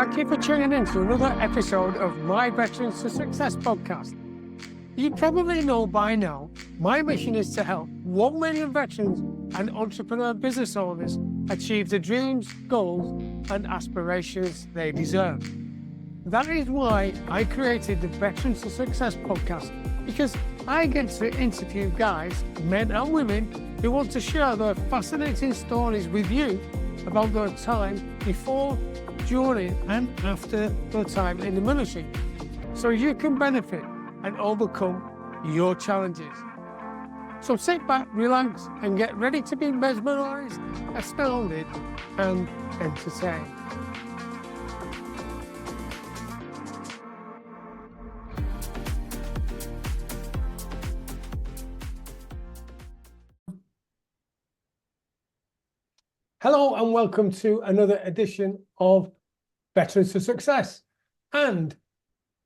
Thank you for tuning in to another episode of my Veterans to Success podcast. You probably know by now, my mission is to help 1 million veterans and entrepreneur business owners achieve the dreams, goals, and aspirations they deserve. That is why I created the Veterans to Success podcast, because I get to interview guys, men and women, who want to share their fascinating stories with you about their time before, during and after their time in the military, so you can benefit and overcome your challenges. So sit back, relax, and get ready to be mesmerized, astounded, and entertained. Hello and welcome to another edition of Veterans to Success. And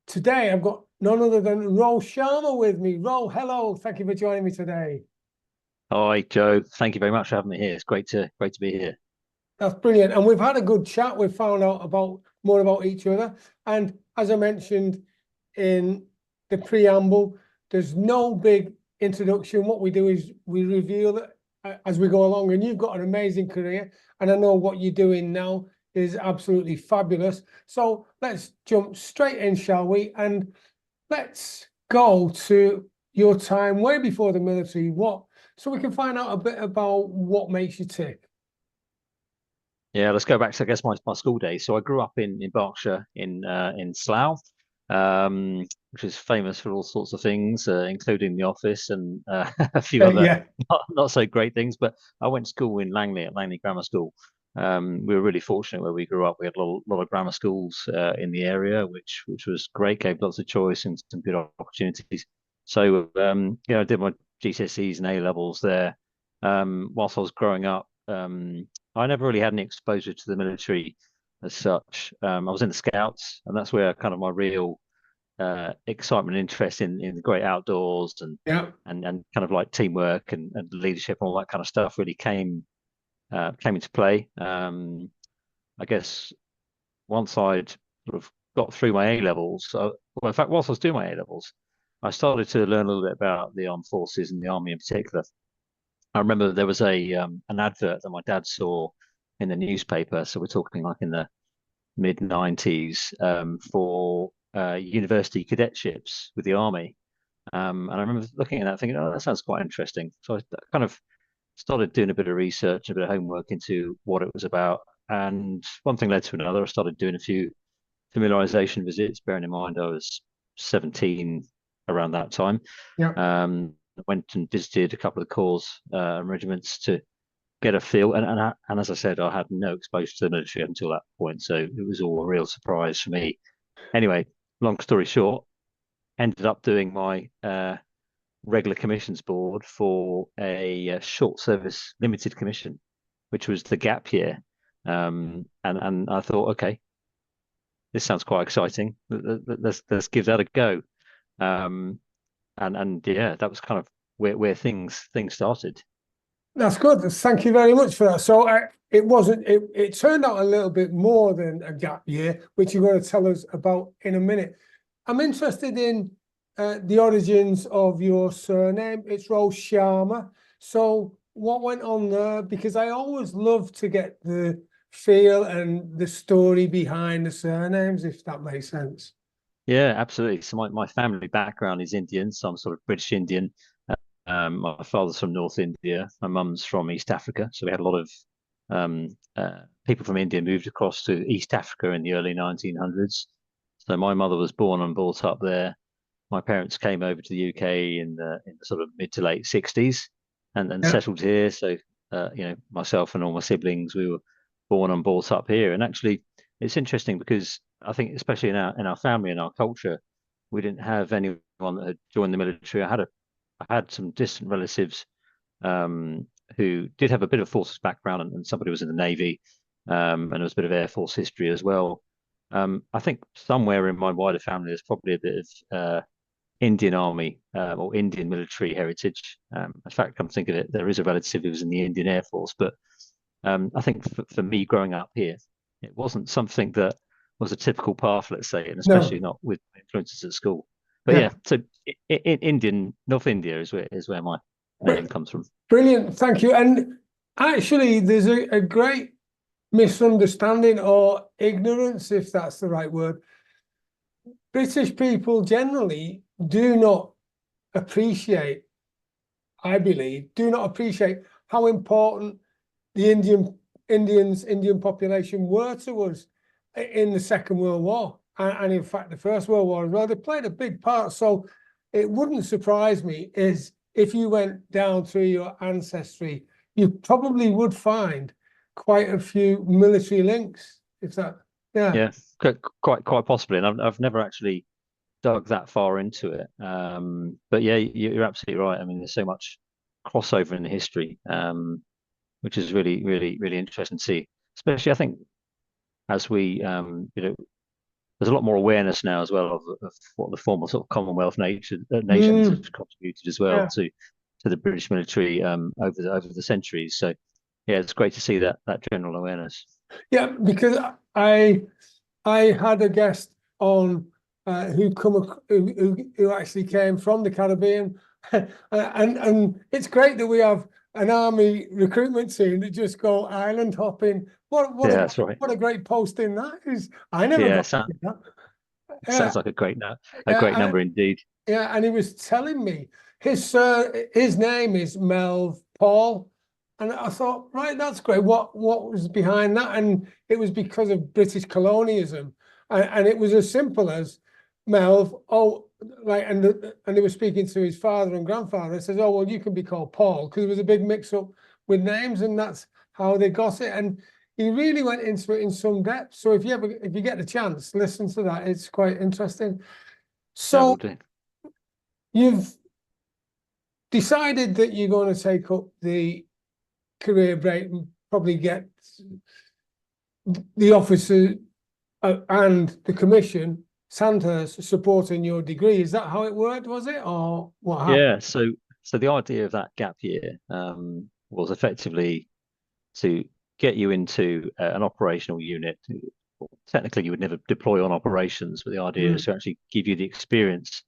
today I've got none other than Ro Sharma with me. Ro, hello. Thank you for joining me today. Hi, Joe. Thank you very much for having me here. It's great to be here. That's brilliant. And we've had a good chat. We've found out more about each other. And as I mentioned in the preamble, there's no big introduction. What we do is we reveal it as we go along. And you've got an amazing career. And I know what you're doing now is absolutely fabulous. So let's jump straight in, shall we? And let's go to your time way before the military. So we can find out a bit about what makes you tick. Yeah, let's go back to, I guess, my school days. So I grew up in Berkshire in Slough, which is famous for all sorts of things, including the office and a few other not so great things. But I went to school in Langley at Langley Grammar School. We were really fortunate where we grew up. We had a lot of grammar schools in the area, which was great, gave lots of choice and some good opportunities. So I did my GCSEs and A levels there. Whilst I was growing up, I never really had any exposure to the military as such. I was in the Scouts, and that's where kind of my real excitement and interest in the great outdoors and kind of like teamwork and leadership and all that kind of stuff really came into play. I guess once I'd sort of got through my A levels, in fact, whilst I was doing my A levels, I started to learn a little bit about the armed forces and the army in particular. I remember there was an advert that my dad saw in the newspaper. So we're talking like in the mid 90s for university cadetships with the army. And I remember looking at that thinking, oh, that sounds quite interesting. So I kind of started doing a bit of research, a bit of homework into what it was about. And one thing led to another. I started doing a few familiarization visits, bearing in mind I was 17 around that time. Went and visited a couple of corps and regiments to get a feel. And as I said, I had no exposure to the military until that point. So it was all a real surprise for me. Anyway, long story short, ended up doing my regular commissions board for a short service limited commission, which was the gap year. And I thought, okay, this sounds quite exciting. Let's give that a go. And yeah, that was kind of where things started. That's good. Thank you very much for that. So it turned out a little bit more than a gap year, which you're going to tell us about in a minute. I'm interested in the origins of your surname. It's Ro Sharma. So what went on there? Because I always love to get the feel and the story behind the surnames, if that makes sense. Yeah, absolutely. So my family background is Indian, so I'm sort of British Indian. My father's from North India. My mum's from East Africa. So we had a lot of people from India moved across to East Africa in the early 1900s. So my mother was born and brought up there. My parents came over to the UK in the sort of mid to late 60s and settled here. So myself and all my siblings, we were born and brought up here. And actually, it's interesting because I think, especially in our family and our culture, we didn't have anyone that had joined the military. I had some distant relatives who did have a bit of forces background, and somebody was in the Navy, and there was a bit of Air Force history as well. I think somewhere in my wider family, there's probably a bit of Indian Army or Indian military heritage. In fact, come to think of it, there is a relative who was in the Indian Air Force. But I think for me growing up here, it wasn't something that was a typical path, let's say, and especially No. not with influences at school. But Yeah. yeah, so North India is where my name comes from. Brilliant. Thank you. And actually, there's a great misunderstanding or ignorance, if that's the right word. British people generally do not appreciate, I believe, do not appreciate how important the Indian population were to us in the Second World War, and in fact the First World War as well. They played a big part. So it wouldn't surprise me is if you went down through your ancestry, you probably would find quite a few military links. If that, yeah, Yeah, quite possibly, and I've never actually dug that far into it. But yeah, you're absolutely right. I mean, there's so much crossover in the history, which is really interesting to see. Especially, I think as we, there's a lot more awareness now as well of what the former sort of Commonwealth nations have contributed as well yeah. to the British military over the centuries. So yeah, it's great to see that general awareness. Yeah, because I had a guest on who actually came from the Caribbean, and it's great that we have an army recruitment team that just go island hopping. Yeah, that's right. What a great posting that is! I never Yeah, got to do that. sounds like a great Yeah, number indeed. yeah, and he was telling me his name is Melv Paul, and I thought, right, that's great. What was behind that? And it was because of British colonialism, and it was as simple as Melv. Oh, like, and they were speaking to his father and grandfather. And says, oh well, you can be called Paul because there was a big mix up with names, and that's how they got it. And he really went into it in some depth. So if you get the chance, listen to that. It's quite interesting. Yeah, will So do. you've decided that you're going to take up the career break and probably get the officer and the commission, Sandhurst, supporting your degree. Is that how it worked, was it? Or what happened? Yeah, so the idea of that gap year was effectively to get you into an operational unit. Technically, you would never deploy on operations, but the idea is to actually give you the experience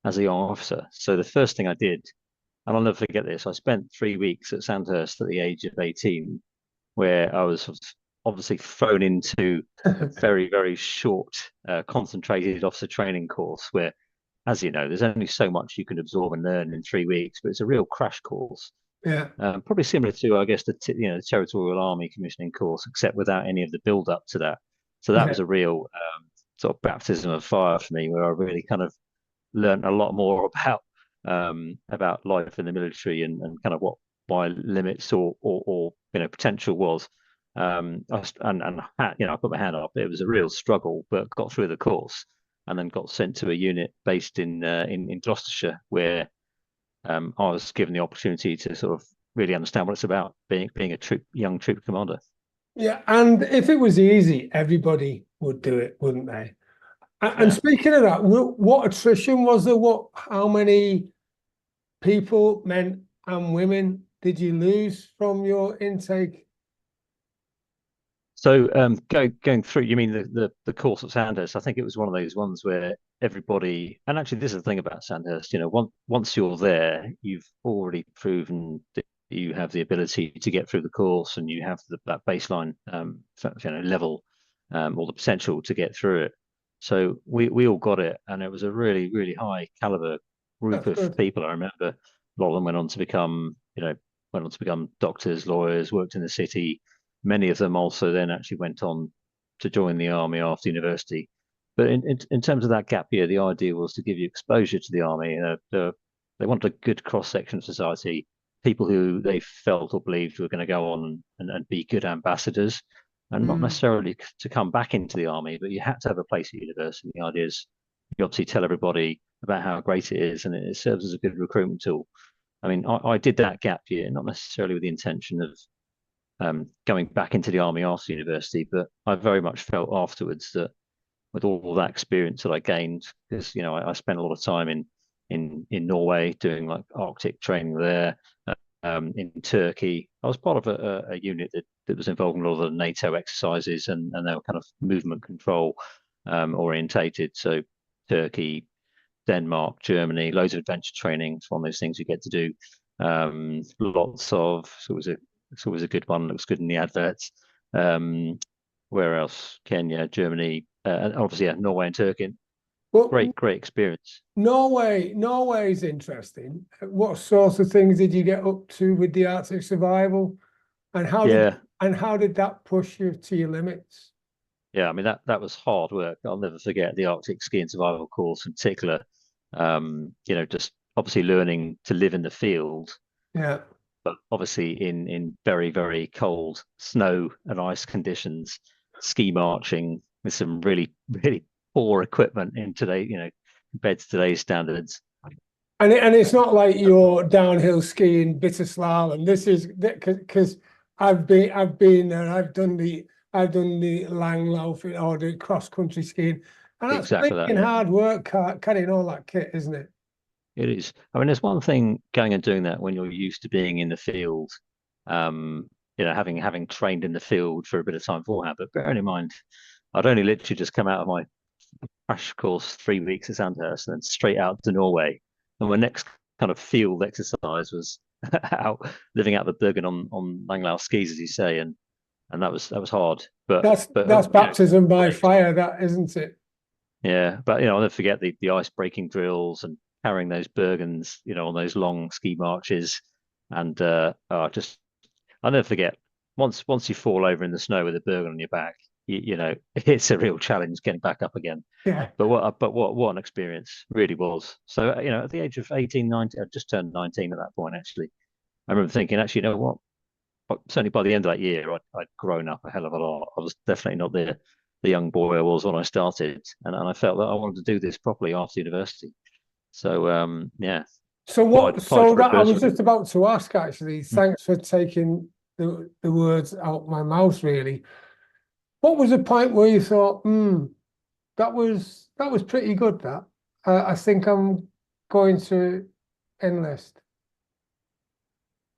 as a young officer. So the first thing I did, and I'll never forget this, I spent 3 weeks at Sandhurst at the age of 18, where I was obviously thrown into a very short, concentrated officer training course where, as you know, there's only so much you can absorb and learn in 3 weeks, but it's a real crash course. Yeah. Probably similar to, I guess, the Territorial Army commissioning course, except without any of the build up to that. So that Yeah. was a real sort of baptism of fire for me, where I really kind of learned a lot more about life in the military and kind of what my limits or potential was. I put my hand up. It was a real struggle, but got through the course, and then got sent to a unit based in Gloucestershire, where I was given the opportunity to sort of really understand what it's about being a young troop commander. Yeah. And if it was easy, everybody would do it, wouldn't they? And Yeah. speaking of that, what attrition was there? How many people, men and women, did you lose from your intake? So going through, you mean the course at Sandhurst? I think it was one of those ones where everybody, and actually this is the thing about Sandhurst, once you're there, you've already proven that you have the ability to get through the course, and you have that baseline level or the potential to get through it. So we all got it, and it was a really high caliber group That's of good. people. I remember a lot of them went on to become doctors, lawyers, worked in the city. Many of them also then actually went on to join the army after university. But in terms of that gap year, the idea was to give you exposure to the army. They wanted a good cross section of society, people who they felt or believed were going to go on and be good ambassadors, and not necessarily to come back into the army, but you had to have a place at university. The idea is you obviously tell everybody about how great it is, and it serves as a good recruitment tool. I mean, I did that gap year, not necessarily with the intention of going back into the army after university, but I very much felt afterwards that with all that experience that I gained, because I spent a lot of time in Norway doing like Arctic training there, in Turkey. I was part of a unit that was involved in a lot of the NATO exercises, and they were kind of movement control orientated. So Turkey, Denmark, Germany, loads of adventure training. It's one of those things you get to do. Lots of, it's always a good one. Looks good in the adverts. Where else? Kenya, Germany, and obviously, yeah, Norway and Turkey. Well, Great experience. Norway is interesting. What sorts of things did you get up to with the Arctic survival, and Yeah, how did that push you to your limits? yeah. I mean that was hard work. I'll never forget the Arctic ski and survival course in particular. Just obviously learning to live in the field, Yeah. but obviously in very, very cold snow and ice conditions, ski marching with some really, really poor equipment in today, compared to today's standards. And it's not like you're downhill skiing bitter slalom. This is because I've been there. I've done the Langlauf or the cross country skiing, and that's Exactly that, freaking yeah. hard work carrying all that kit, isn't it? It is. I mean, there's one thing going and doing that when you're used to being in the field, having trained in the field for a bit of time beforehand. But bearing in mind, I'd only literally just come out of my crash course 3 weeks at Sandhurst and then straight out to Norway. And my next kind of field exercise was out living out the Bergen on Langlauf skis, as you say, and that was hard. But That's baptism by fire, that isn't it? yeah, but I'll never forget the ice breaking drills and carrying those Bergens, on those long ski marches, and I'll never forget once you fall over in the snow with a Bergen on your back, it's a real challenge getting back up again. Yeah. But what an experience really was. So at the age of 18, 19, I just turned 19 at that point. Actually, I remember thinking, actually, you know what? Certainly by the end of that year, I'd grown up a hell of a lot. I was definitely not the young boy I was when I started, and I felt that I wanted to do this properly after university. So yeah, applied So for a that I was bursary. just about to ask actually. Mm. Thanks for taking the words out my mouth, really. What was the point where you thought, that was pretty good, that I think I'm going to enlist?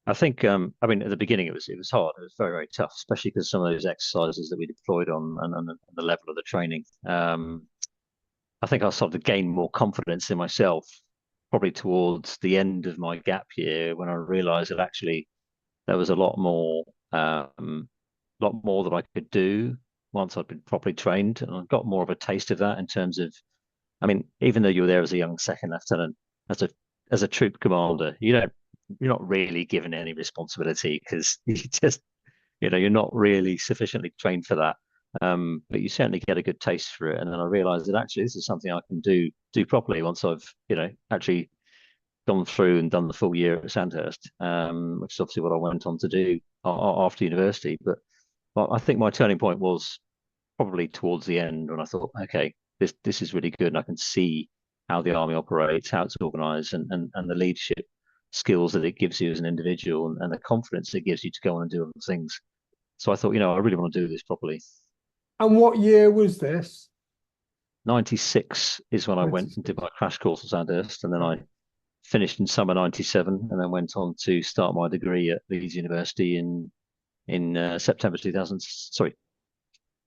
I think I mean at the beginning it was hard. It was very, very tough, especially because some of those exercises that we deployed on and the level of the training. I think I started to gain more confidence in myself probably towards the end of my gap year when I realized that actually there was a lot more that I could do once I'd been properly trained, and I got more of a taste of that in terms of, I mean, even though you're there as a young second lieutenant, as a troop commander, you're not really given any responsibility because you're not really sufficiently trained for that. But you certainly get a good taste for it, and then I realised that actually this is something I can do properly once I've actually gone through and done the full year at Sandhurst, which is obviously what I went on to do after university. But I think my turning point was probably towards the end when I thought, okay, this is really good, and I can see how the army operates, how it's organised, and the leadership skills that it gives you as an individual, and the confidence it gives you to go on and do other things. So I thought, I really want to do this properly. And what year was this? 96 is when I went and did my crash course at Sandhurst, and then I finished in summer 97, and then went on to start my degree at Leeds University in September 2000. Sorry,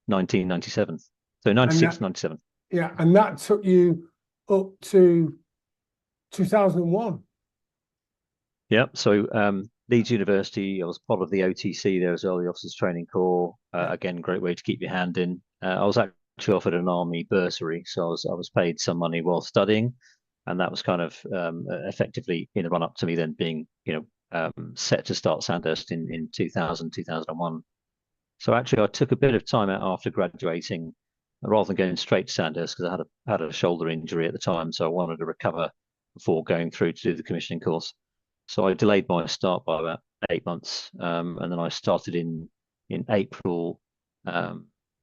1997. So And 96, that, 97. yeah, and that took you up to 2001. Yeah. So Leeds University, I was part of the OTC there as well, the Officers Training Corps. Again, great way to keep your hand in. I was actually offered an army bursary, so I was paid some money while studying, and that was kind of effectively in the run up to me then being set to start Sandhurst in 2000, 2001. So actually, I took a bit of time out after graduating, rather than going straight to Sandhurst because I had a shoulder injury at the time, so I wanted to recover before going through to do the commissioning course. So I delayed my start by about 8 months, and then I started in April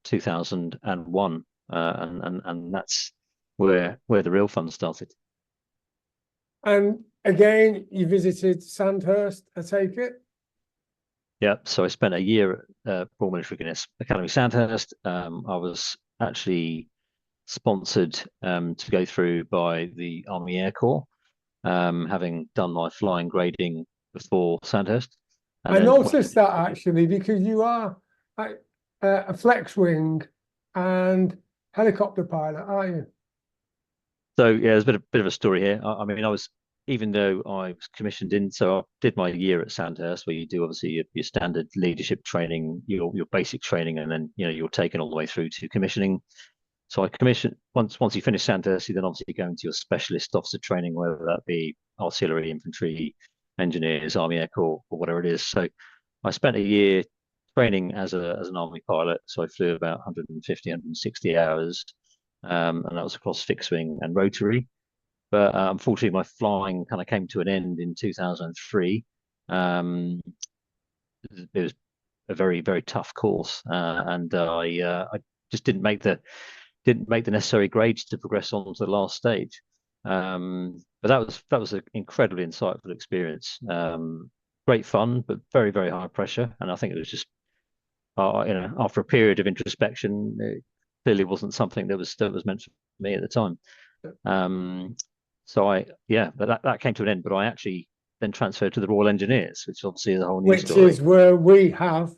2001, and that's where the real fun started. And again, you visited Sandhurst, I take it? Yeah, so I spent a year at Royal Military Academy Sandhurst. I was actually sponsored to go through by the Army Air Corps, having done my flying grading before Sandhurst, and I then noticed that actually because you are like, a flex wing and helicopter pilot, aren't you? so yeah, there's a bit of a story here. I mean, I was even though I was commissioned in, so I did my year at Sandhurst, where you do obviously your standard leadership training, your basic training, and then you're taken all the way through to commissioning. So I commissioned once you finish Sandhurst, you then obviously go into your specialist officer training, whether that be artillery, infantry, engineers, Army Air Corps, or whatever it is. So I spent a year training as an army pilot. So I flew about 150, 160 hours, and that was across fixed wing and rotary. But unfortunately, my flying kind of came to an end in 2003. Um, it was a very, very tough course, and I just didn't make the necessary grades to progress on to the last stage. But that was an incredibly insightful experience. Great fun, but very, very high pressure. And I think it was just after a period of introspection, it clearly wasn't something that was meant for me at the time. So but that came to an end. But I actually then transferred to the Royal Engineers, which obviously is a whole new Which story. is where we have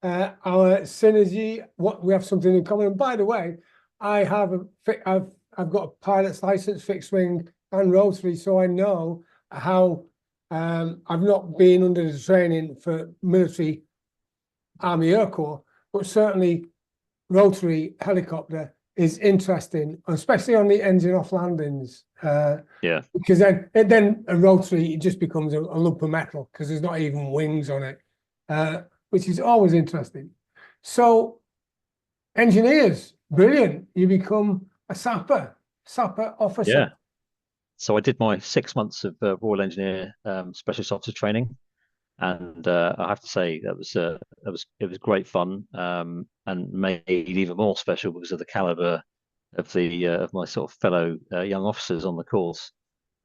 our synergy. What we have something in common. And by the way, I've got a pilot's license, fixed wing and rotary, so I know how. I've not been under the training for military Army Air Corps, but certainly rotary helicopter is interesting, especially on the engine off landings. Yeah. Because then a rotary, it just becomes a lump of metal because there's not even wings on it, which is always interesting. So engineers, brilliant. You become a sapper officer. Yeah. So I did my 6 months of Royal Engineer Specialist Officer training, and I have to say it was great fun, and made even more special because of the caliber of the of my sort of fellow young officers on the course.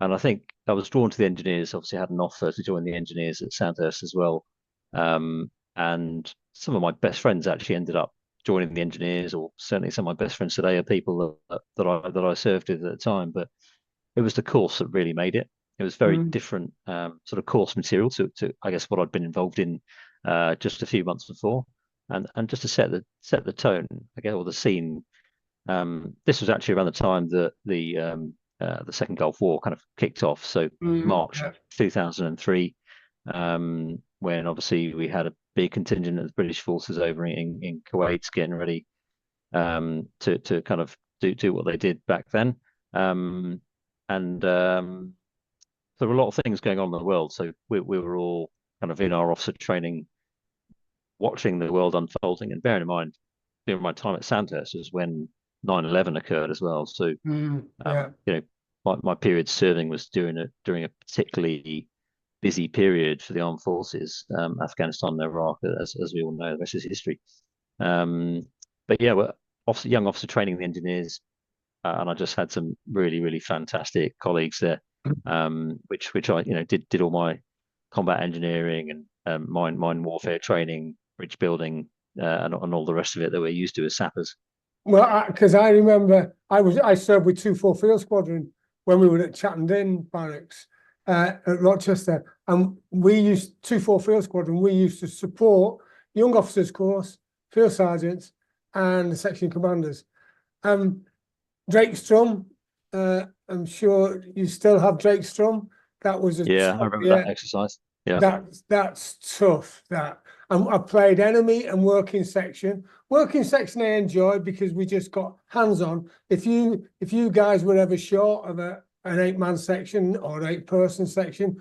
And I think I was drawn to the engineers. Obviously, I had an offer to join the engineers at Sandhurst as well, and some of my best friends actually ended up joining the engineers, or certainly some of my best friends today are people that I served with at the time. But it was the course that really made it. It was very different sort of course material to I guess what I'd been involved in just a few months before, and just to set the tone, I guess, or the scene. This was actually around the time that the Second Gulf War kind of kicked off. So March 2003, when obviously we had a big contingent of the British forces over in Kuwait getting ready to kind of do what they did back then. And there were a lot of things going on in the world. So we were all kind of in our officer training, watching the world unfolding. And bearing in mind, during my time at Sandhurst was when 9/11 occurred as well. So my period serving was during a particularly busy period for the armed forces, Afghanistan and Iraq, as we all know, the rest is history. But yeah, we're young officer training the engineers, and I just had some really, really fantastic colleagues there, which I did all my combat engineering and mine warfare training, bridge building, and all the rest of it that we're used to as sappers. Well, because I remember I served with 2-4 Field Squadron when we were at Chattenden Barracks at Rochester, and we used 2-4 Field Squadron. We used to support young officers course, field sergeants, and the section commanders. Drake Strum, I'm sure you still have Drake Strum. That was I remember that exercise. Yeah, that's tough. And I played enemy and working section. Working section I enjoyed because we just got hands on. If you guys were ever short of an 8-man section or an 8-person section,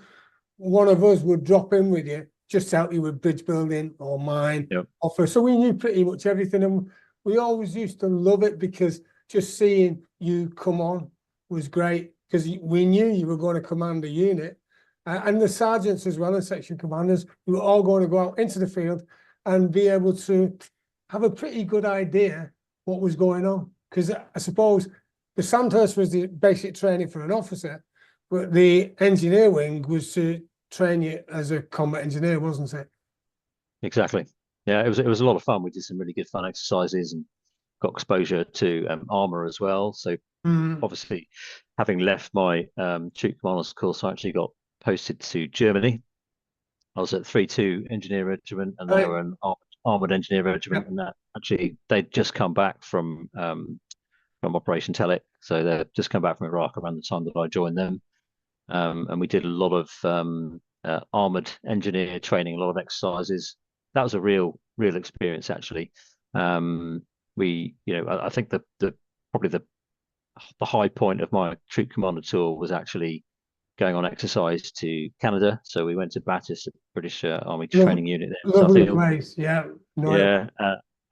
one of us would drop in with you just to help you with bridge building or mine offer. So we knew pretty much everything, and we always used to love it because just seeing you come on was great because we knew you were going to command a unit. And the sergeants as well as section commanders, we were all going to go out into the field and be able to have a pretty good idea what was going on. Because I suppose the Sandhurst was the basic training for an officer, but the engineer wing was to train you as a combat engineer, wasn't it? Exactly. Yeah, it was a lot of fun. We did some really good fun exercises and got exposure to armor as well. So obviously, having left my troop commander's course, I actually got posted to Germany, I was at 3-2 Engineer Regiment, and they Right. were an armored engineer Yeah. regiment, and that actually they'd just come back from Operation Telic, so they'd just come back from Iraq around the time that I joined them, and we did a lot of armored engineer training, a lot of exercises. That was a real experience actually. I think the probably the high point of my troop commander tour was actually going on exercise to Canada. So we went to Battis, the British Army Lo- training unit there in Lovely Suffield. place. Yeah. No, Yeah,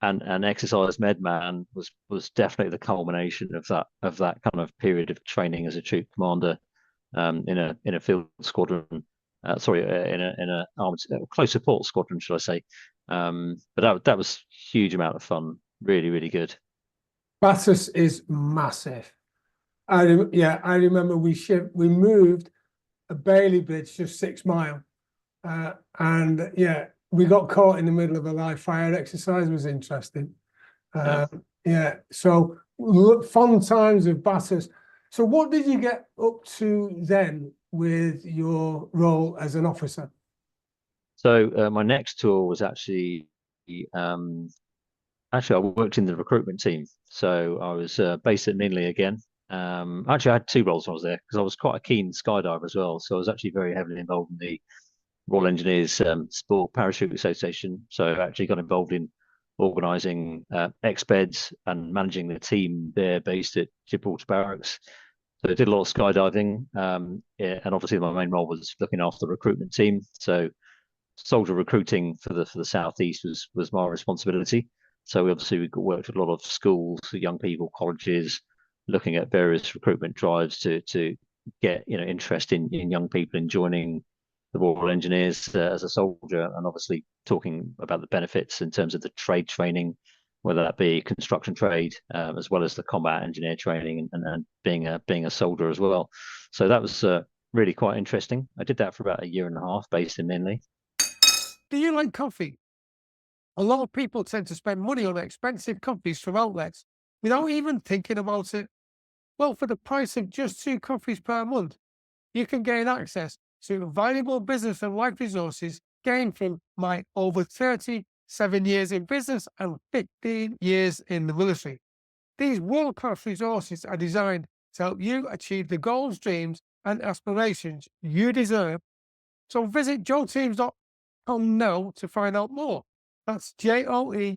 and exercise medman was definitely the culmination of that kind of period of training as a troop commander in a field squadron. In a armored close support squadron, should I say? But that was huge amount of fun. Really good. Bathurst is massive. I remember we moved a Bailey Bridge just 6 mile, and yeah, we got caught in the middle of a live fire exercise. It was interesting. Yeah. Yeah, so fun times of Bathurst. So what did you get up to then with your role as an officer? So my next tour was um, actually I worked in the recruitment team. So I was based at Ninley again. Actually, I had two roles when I was there because I was quite a keen skydiver as well. So I was actually very heavily involved in the Royal Engineers Sport Parachute Association. So I actually got involved in organising expeds and managing the team there based at Gibraltar Barracks. So I did a lot of skydiving, yeah, and obviously my main role was looking after the recruitment team. So soldier recruiting for the southeast was my responsibility. So we worked with a lot of schools, young people, colleges, looking at various recruitment drives to get interest in young people in joining the Royal Engineers as a soldier, and obviously talking about the benefits in terms of the trade training, whether that be construction trade as well as the combat engineer training and being a soldier as well. So that was really quite interesting. I did that for about a year and a half, based in Minley. Do you like coffee? A lot of people tend to spend money on expensive coffees from outlets without even thinking about it. Well, for the price of just 2 coffees per month, you can gain access to valuable business and life resources gained from my over 37 years in business and 15 years in the military. These world class resources are designed to help you achieve the goals, dreams, and aspirations you deserve. So visit joeteams.com now to find out more. That's JOETEAMS.com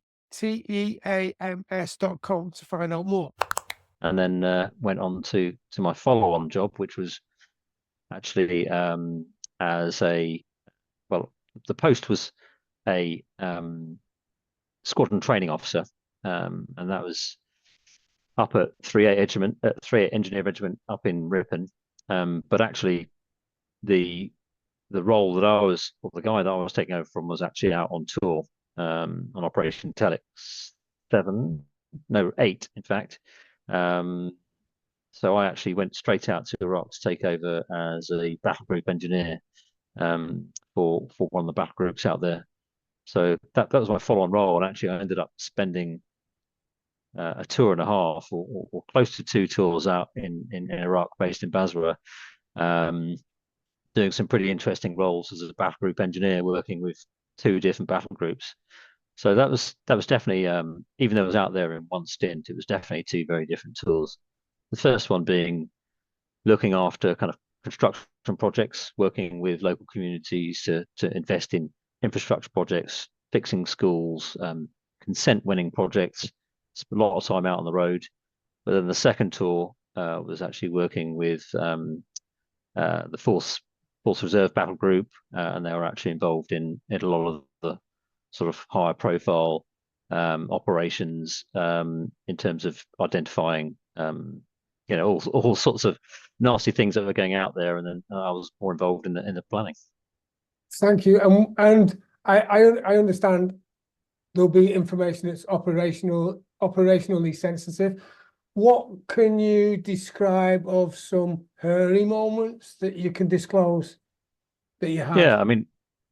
to find out more. And then went on to my follow-on job, which was actually as a well, the post was a squadron training officer, and that was up at 3-8 Regiment, at 3-8 Engineer Regiment up in Ripon. But actually, the role that I was, or the guy that I was taking over from, was actually out on tour on Operation Telex 7, no 8, in fact. So I actually went straight out to Iraq to take over as a battle group engineer for one of the battle groups out there. So that was my follow-on role, and actually I ended up spending a tour and a half, or close to 2 tours out in Iraq, based in Basra, doing some pretty interesting roles as a battle group engineer, working with 2 different battle groups. So that was definitely, even though I was out there in one stint, it was definitely 2 very different tours. The first one being looking after kind of construction projects, working with local communities to invest in infrastructure projects, fixing schools, consent winning projects. Spent a lot of time out on the road. But then the second tour was actually working with the Force Reserve Battle Group, and they were actually involved in a lot of the sort of higher profile operations in terms of identifying all sorts of nasty things that were going out there, and then I was more involved in the planning. Thank you. And I understand there'll be information that's operationally sensitive. What can you describe of some hairy moments that you can disclose that you had? Yeah, I mean,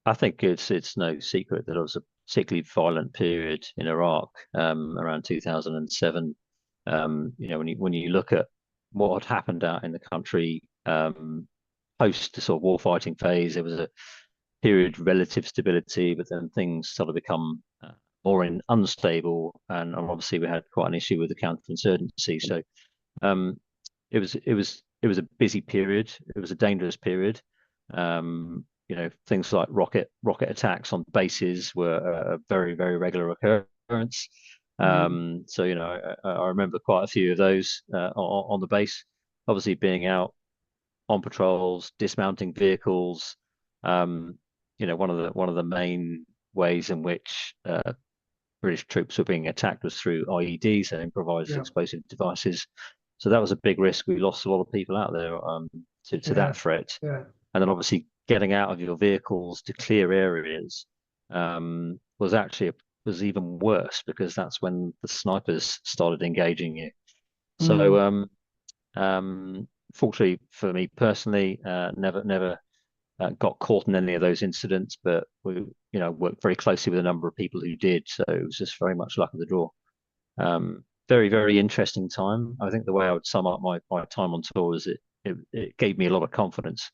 I think it's no secret that it was a particularly violent period in Iraq around 2007. When you look at what had happened out in the country post the sort of war fighting phase, there was a period of relative stability, but then things started to become more unstable, and obviously we had quite an issue with the counterinsurgency. So um, it was a busy period. It was a dangerous period. Things like rocket attacks on bases were a very, very regular occurrence. So I remember quite a few of those on the base. Obviously, being out on patrols, dismounting vehicles. One of the main ways in which British troops were being attacked was through IEDs, and improvised explosive devices. So that was a big risk. We lost a lot of people out there to that threat. And then obviously getting out of your vehicles to clear areas was even worse, because that's when the snipers started engaging you. So fortunately for me personally, never got caught in any of those incidents, but we worked very closely with a number of people who did. So it was just very much luck of the draw. Very, very interesting time. I think the way I would sum up my time on tour is it gave me a lot of confidence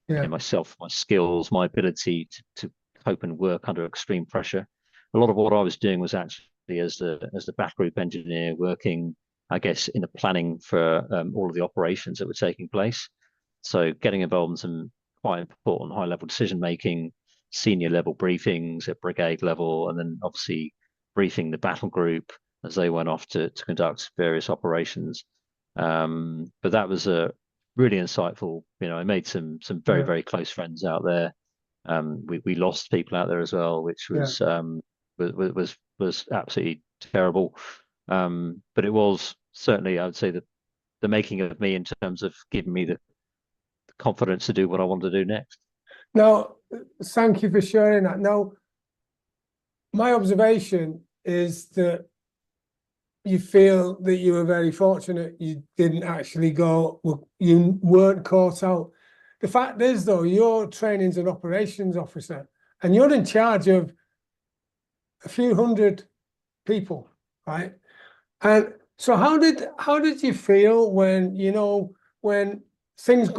in myself, my skills, my ability to cope and work under extreme pressure. A lot of what I was doing was actually as the back group engineer, working, I guess, in the planning for all of the operations that were taking place. So getting involved in some quite important high level decision making, senior level briefings at brigade level, and then obviously briefing the battle group as they went off to conduct various operations. But that was a really insightful. I made some very, very close friends out there. We lost people out there as well, which was absolutely terrible. But it was certainly, I would say, the making of me in terms of giving me the confidence to do what I want to do next. Now, thank you for sharing that. Now, my observation is that you feel that you were very fortunate you didn't actually go, you weren't caught out. The fact is, though, your training's an operations officer, and you're in charge of a few hundred people, right? And so how did you feel when things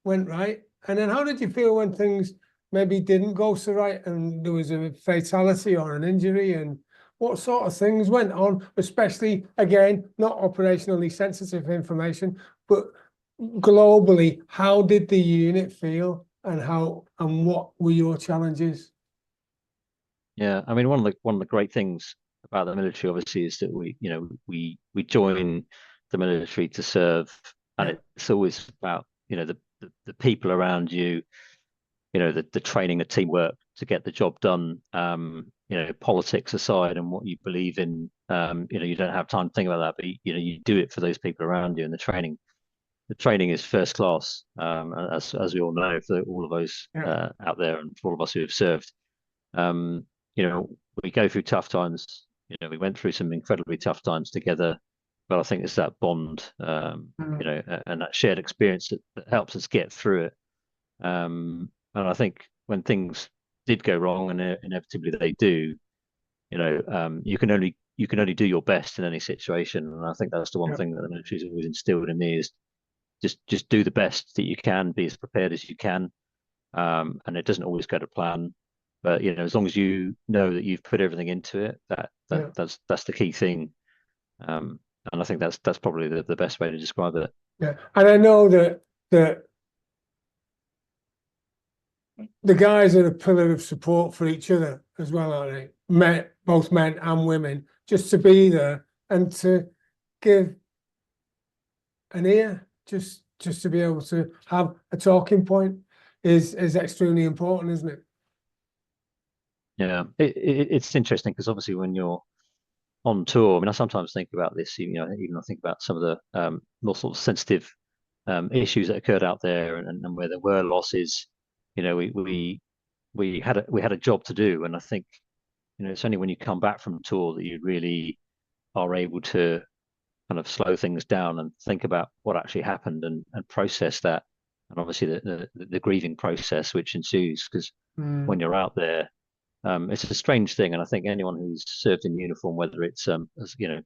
went right, and then how did you feel when things maybe didn't go so right and there was a fatality or an injury, and what sort of things went on, especially, again, not operationally sensitive information, but globally, how did the unit feel, and what were your challenges? Yeah, I mean, one of the great things about the military, obviously, is that we join the military to serve, and it's always about the people around you, the training, the teamwork to get the job done. Politics aside and what you believe in, you don't have time to think about that, but you do it for those people around you, and the training is first class, as we all know, for all of those out there, and for all of us who have served. We go through tough times. We went through some incredibly tough times together, but I think it's that bond, and that shared experience that helps us get through it. And I think when things did go wrong, and inevitably they do, you can only do your best in any situation. And I think that's the one thing that the military's always instilled in me, is just do the best that you can, be as prepared as you can. And it doesn't always go to plan, but as long as you know that you've put everything into it, that's the key thing. And I think that's probably the best way to describe it. Yeah, and I know that the guys are a pillar of support for each other as well, aren't they? Both men and women, just to be there and to give an ear, just to be able to have a talking point is extremely important, isn't it? Yeah, it's interesting, because obviously when you're on tour, I mean, I sometimes think about this. Even I think about some of the more sort of sensitive issues that occurred out there, and where there were losses. We had a job to do, and I think it's only when you come back from tour that you really are able to kind of slow things down and think about what actually happened, and process that, and obviously the grieving process which ensues, because when you're out there, it's a strange thing. And I think anyone who's served in uniform, whether it's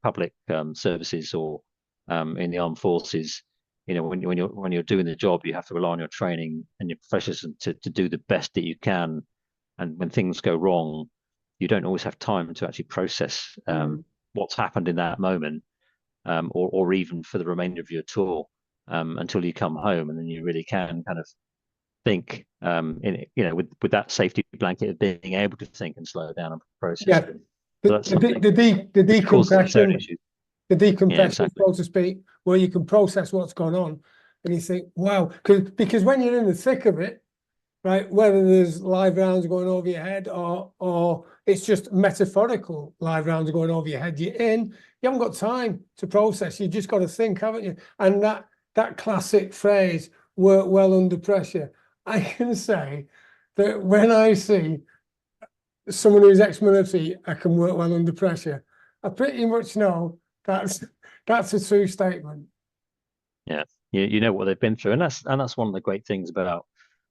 public services or in the armed forces, when you're doing the job, you have to rely on your training and your professionalism to do the best that you can. And when things go wrong, you don't always have time to actually process what's happened in that moment, or even for the remainder of your tour, until you come home, and then you really can kind of think, with that safety blanket of being able to think and slow down and process. Yeah, So that's something the which causes its own decompression, issues. the Yeah, decompression, exactly. so to speak, where you can process what's gone on, and you think, wow, because when you're in the thick of it, right, whether there's live rounds going over your head or it's just metaphorical live rounds going over your head, you haven't got time to process. You just got to think, haven't you? And that classic phrase, work well under pressure. I can say that when I see someone who's ex-military, I can work well under pressure, I pretty much know that's a true statement. Yeah, you know what they've been through, and that's one of the great things about,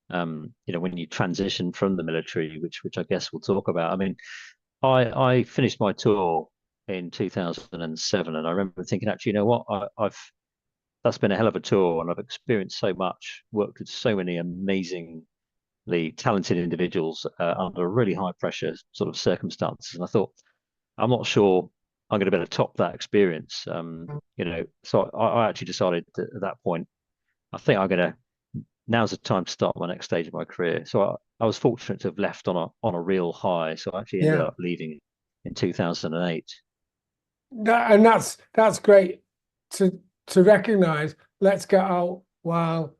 when you transition from the military, which I guess we'll talk about. I mean, I finished my tour in 2007, and I remember thinking, actually, you know what, I've that's been a hell of a tour, and I've experienced so much, worked with so many amazingly talented individuals under really high pressure sort of circumstances, and I thought, I'm not sure I'm going to be able to top that experience. So I actually decided that at that point, I think now's the time to start my next stage of my career. So I was fortunate to have left on a real high. So I actually ended Yeah, up leaving in 2008. and that's great to recognize. Let's get out while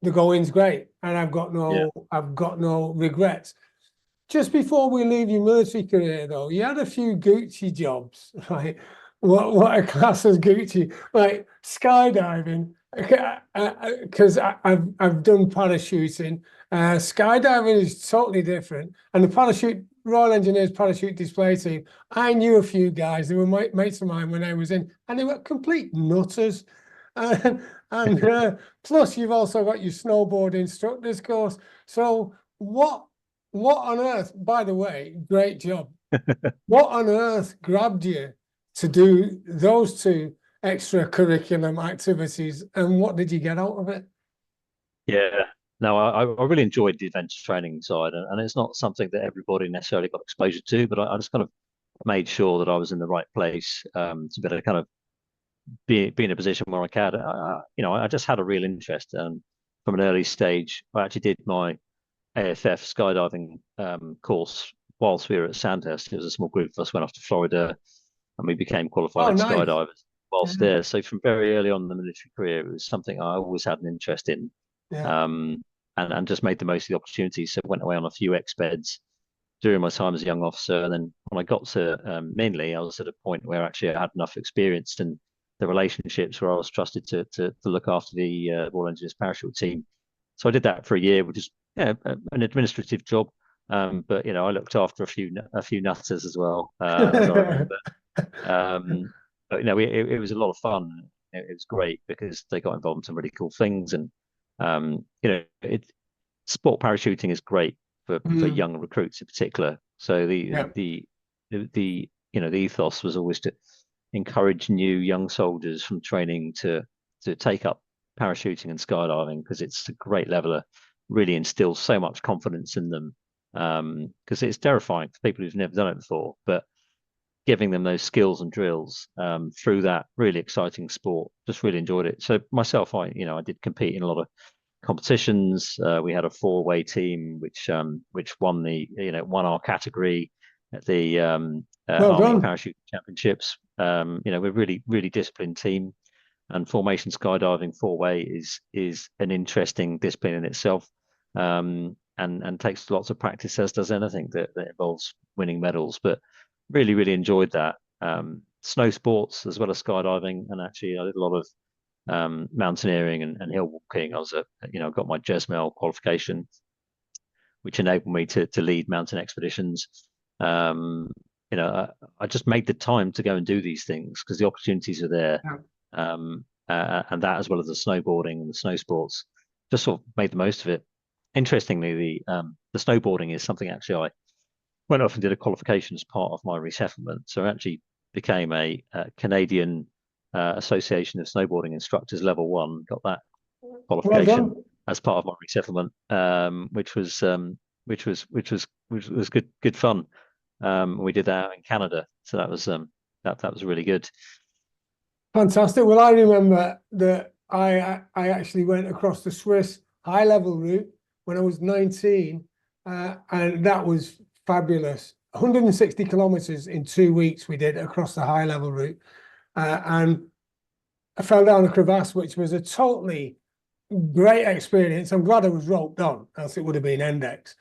the going's great, and Yeah. I've got no regrets. Just before we leave your military career, though, you had a few Gucci jobs, right? What a class as Gucci, like skydiving, because I've done parachuting. Skydiving is totally different, and the parachute Royal Engineers parachute display team. I knew a few guys. They were mates of mine when I was in, and they were complete nutters. And plus, you've also got your snowboard instructors course. So what on earth, by the way, great job. What on earth grabbed you to do those two extracurriculum activities, and what did you get out of it? Yeah. No, I really enjoyed the adventure training side, and it's not something that everybody necessarily got exposure to, but I just kind of made sure that I was in the right place, to be able to kind of be in a position where I can. I just had a real interest, and from an early stage, I actually did my AFF skydiving course whilst we were at Sandhurst. It was a small group of us went off to Florida, and we became Oh, qualified nice. skydivers Yeah, whilst there. So from very early on in the military career, it was something I always had an interest in, yeah. um, and just made the most of the opportunities. So went away on a few expeds during my time as a young officer, and then when I got to mainly, I was at a point where actually I had enough experience and the relationships where I was trusted to look after the Royal Engineers parachute team. So I did that for a year, which is, an administrative job. But I looked after a few nutters as well, as I remember. Um, but it was a lot of fun. It was great because they got involved in some really cool things, and sport parachuting is great for Mm, young recruits in particular. So the yeah. the the the ethos was always to encourage new young soldiers from training to take up parachuting and skydiving, because it's a great leveler, really instills so much confidence in them, because it's terrifying for people who've never done it before, but giving them those skills and drills through that really exciting sport, just really enjoyed it. So myself, I did compete in a lot of competitions. We had a four-way team which won our category at the Well Army done. Parachute Championships. We're really really disciplined team, and formation skydiving four-way is an interesting discipline in itself, and takes lots of practice, as does anything that involves winning medals. But really really enjoyed that. Snow sports as well as skydiving, and actually I did a lot of mountaineering and hill walking. I got my JESMEL qualification, which enabled me to lead mountain expeditions. Um, I just made the time to go and do these things because the opportunities are there. Yeah. And that, as well as the snowboarding and the snow sports, just sort of made the most of it. Interestingly, the snowboarding is something actually I went off and did a qualification as part of my resettlement. So I actually became a Canadian Association of Snowboarding Instructors Level 1, got that Well qualification done. as part of my resettlement, which was good fun. We did that in Canada, so that was really good. Fantastic. Well, I remember that I actually went across the Swiss high level route when I was 19, and that was fabulous. 160 kilometers in 2 weeks we did across the high level route, and I fell down a crevasse, which was a totally great experience. I'm glad I was roped on, else it would have been Index.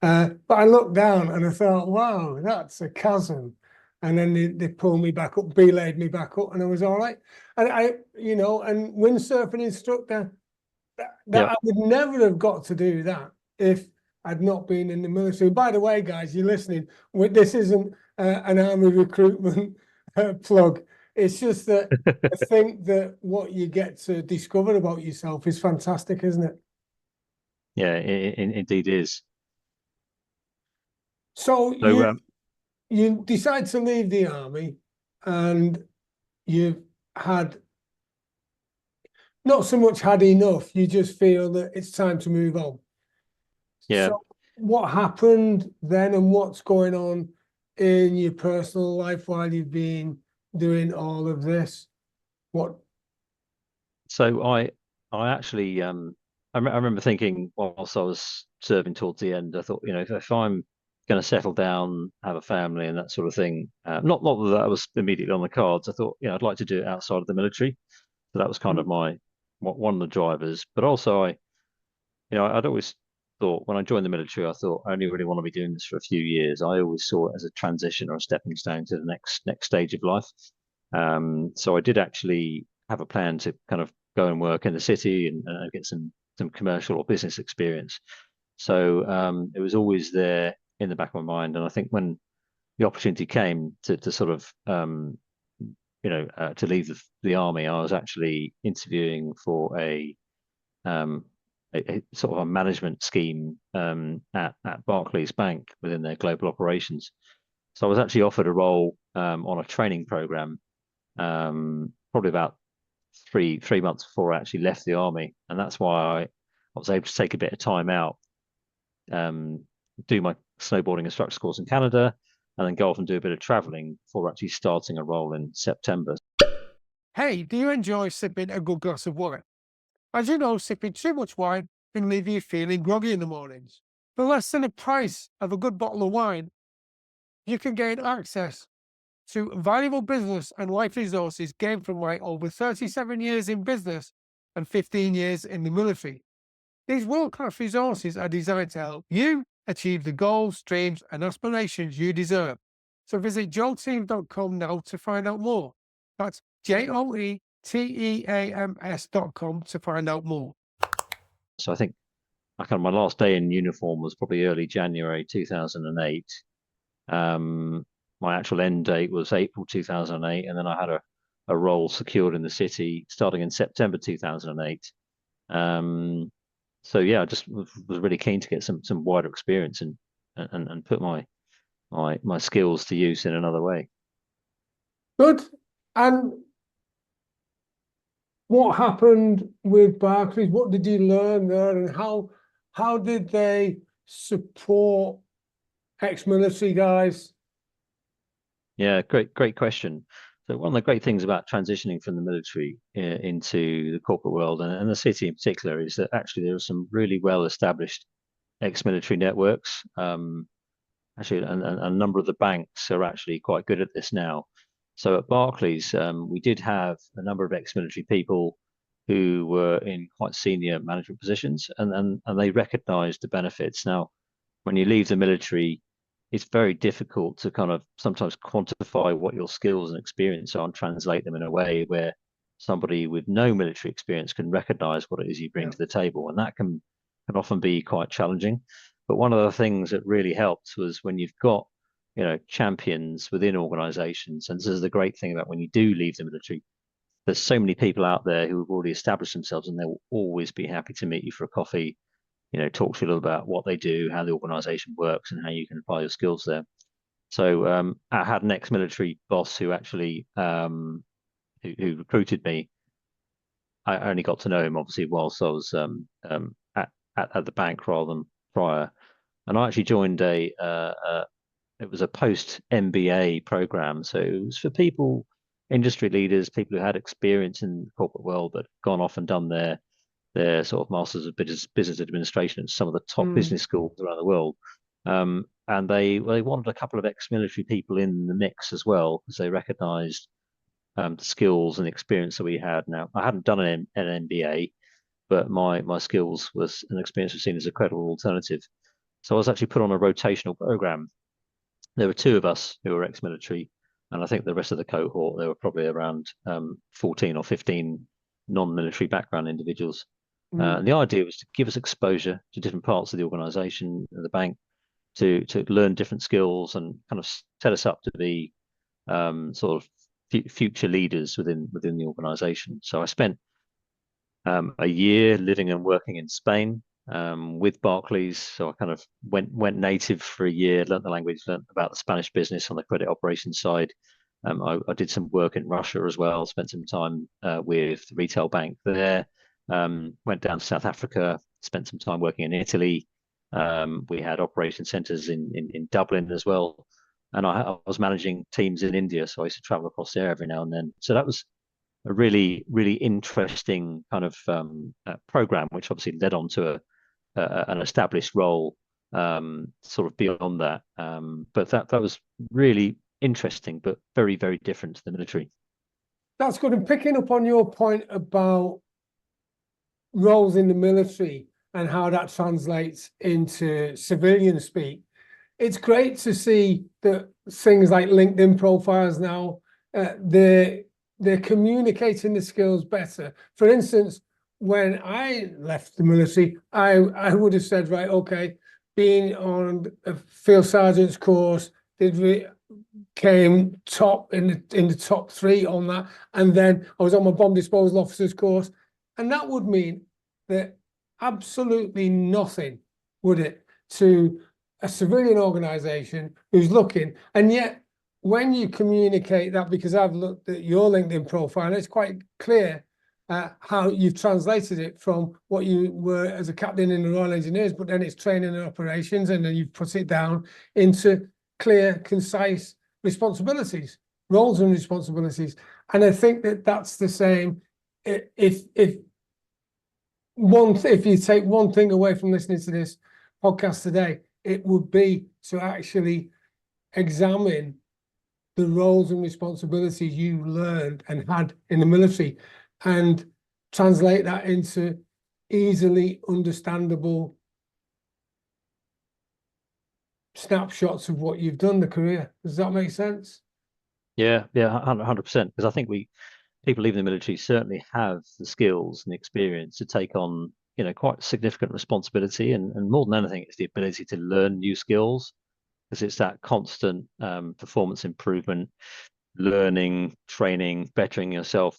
But I looked down and I thought, wow, that's a chasm. And then they pulled me back up, belayed me back up, and I was all right. And and windsurfing instructor, that Yeah. I would never have got to do that if I'd not been in the military. By the way, guys, you're listening. This isn't an army recruitment plug. It's just that I think that what you get to discover about yourself is fantastic, isn't it? Yeah, it indeed is. So So you decide to leave the army, and you've had not so much had enough, you just feel that it's time to move on. yeah, So what happened then, and what's going on in your personal life while you've been doing all of this? What? so I actually I remember thinking whilst I was serving towards the end, I thought, if I'm going to settle down, have a family, and that sort of thing, not that that was immediately on the cards. I thought, I'd like to do it outside of the military. So that was kind of one of the drivers. But also, I'd always thought when I joined the military, I thought I only really want to be doing this for a few years. I always saw it as a transition or a stepping stone to the next stage of life. So I did actually have a plan to kind of go and work in the city and get some commercial or business experience. So it was always there in the back of my mind. And I think when the opportunity came to sort of to leave the army, I was actually interviewing for um, a sort of a management scheme at Barclays Bank within their global operations. So I was actually offered a role on a training program probably about three months before I actually left the army, and that's why I was able to take a bit of time out, do my snowboarding instructor course in Canada, and then go off and do a bit of traveling before actually starting a role in September. Hey, do you enjoy sipping a good glass of wine? As you know, sipping too much wine can leave you feeling groggy in the mornings. For less than the price of a good bottle of wine, you can gain access to valuable business and life resources gained from my over 37 years in business and 15 years in the military. These world-class resources are designed to help you achieve the goals, dreams, and aspirations you deserve. So visit joelteam.com now to find out more. That's JOETEAMS.com to find out more. So I think my last day in uniform was probably early January 2008. My actual end date was April 2008, and then I had a role secured in the city starting in September 2008. So yeah, I just was really keen to get some wider experience and put my skills to use in another way. Good. And what happened with Barclays? What did you learn there, and how did they support ex-military guys? Yeah, great question. So one of the great things about transitioning from the military into the corporate world and the city in particular is that actually there are some really well established ex-military networks. Actually, and a number of the banks are actually quite good at this now. So at Barclays, we did have a number of ex-military people who were in quite senior management positions, and they recognised the benefits. Now, when you leave the military, it's very difficult to kind of sometimes quantify what your skills and experience are and translate them in a way where somebody with no military experience can recognise what it is you bring to the table, and that can often be quite challenging. But one of the things that really helped was when you've got, champions within organizations. And this is the great thing about when you do leave the military, there's so many people out there who have already established themselves and they will always be happy to meet you for a coffee, talk to you a little about what they do, how the organization works, and how you can apply your skills there. So I had an ex-military boss who actually who recruited me, I only got to know him obviously whilst I was at the bank rather than prior. And I actually joined it was a post MBA program, so it was for people, industry leaders, people who had experience in the corporate world but gone off and done their sort of masters of business administration at some of the top business schools around the world. And they wanted a couple of ex-military people in the mix as well, because they recognised the skills and the experience that we had. Now, I hadn't done an MBA, but my skills was an experience was seen as a credible alternative. So I was actually put on a rotational program. There were two of us who were ex-military, and I think the rest of the cohort, there were probably around 14 or 15 non-military background individuals. And the idea was to give us exposure to different parts of the organisation, the bank, to learn different skills and kind of set us up to be sort of future leaders within the organisation. So I spent a year living and working in Spain with Barclays. So I kind of went native for a year, learnt the language, learnt about the Spanish business on the credit operations side. I did some work in Russia as well, spent some time with the retail bank there. Went down to South Africa, spent some time working in Italy. We had operation centers in Dublin as well. And I was managing teams in India, so I used to travel across there every now and then. So that was a really, really interesting kind of program, which obviously led on to an established role sort of beyond that. But that was really interesting, but very, very different to the military. That's good. And picking up on your point about roles in the military and how that translates into civilian speak, it's great to see that things like LinkedIn profiles now, they're communicating the skills better. For instance, when I left the military, I would have said, right, okay, being on a field sergeant's course, came top in the top 3 on that, and then I was on my bomb disposal officer's course, and that would mean that absolutely nothing, would it, to a civilian organization who's looking. And yet when you communicate that, because I've looked at your LinkedIn profile, and it's quite clear how you've translated it from what you were as a captain in the Royal Engineers, but then it's training and operations, and then you've put it down into clear, concise responsibilities, roles and responsibilities. And I think that that's the same. If you take one thing away from listening to this podcast today, it would be to actually examine the roles and responsibilities you learned and had in the military and translate that into easily understandable snapshots of what you've done, the career. Does that make sense? Yeah, 100%. Because I think people leaving the military certainly have the skills and the experience to take on, quite significant responsibility, and more than anything, it's the ability to learn new skills, because it's that constant performance improvement, learning, training, bettering yourself,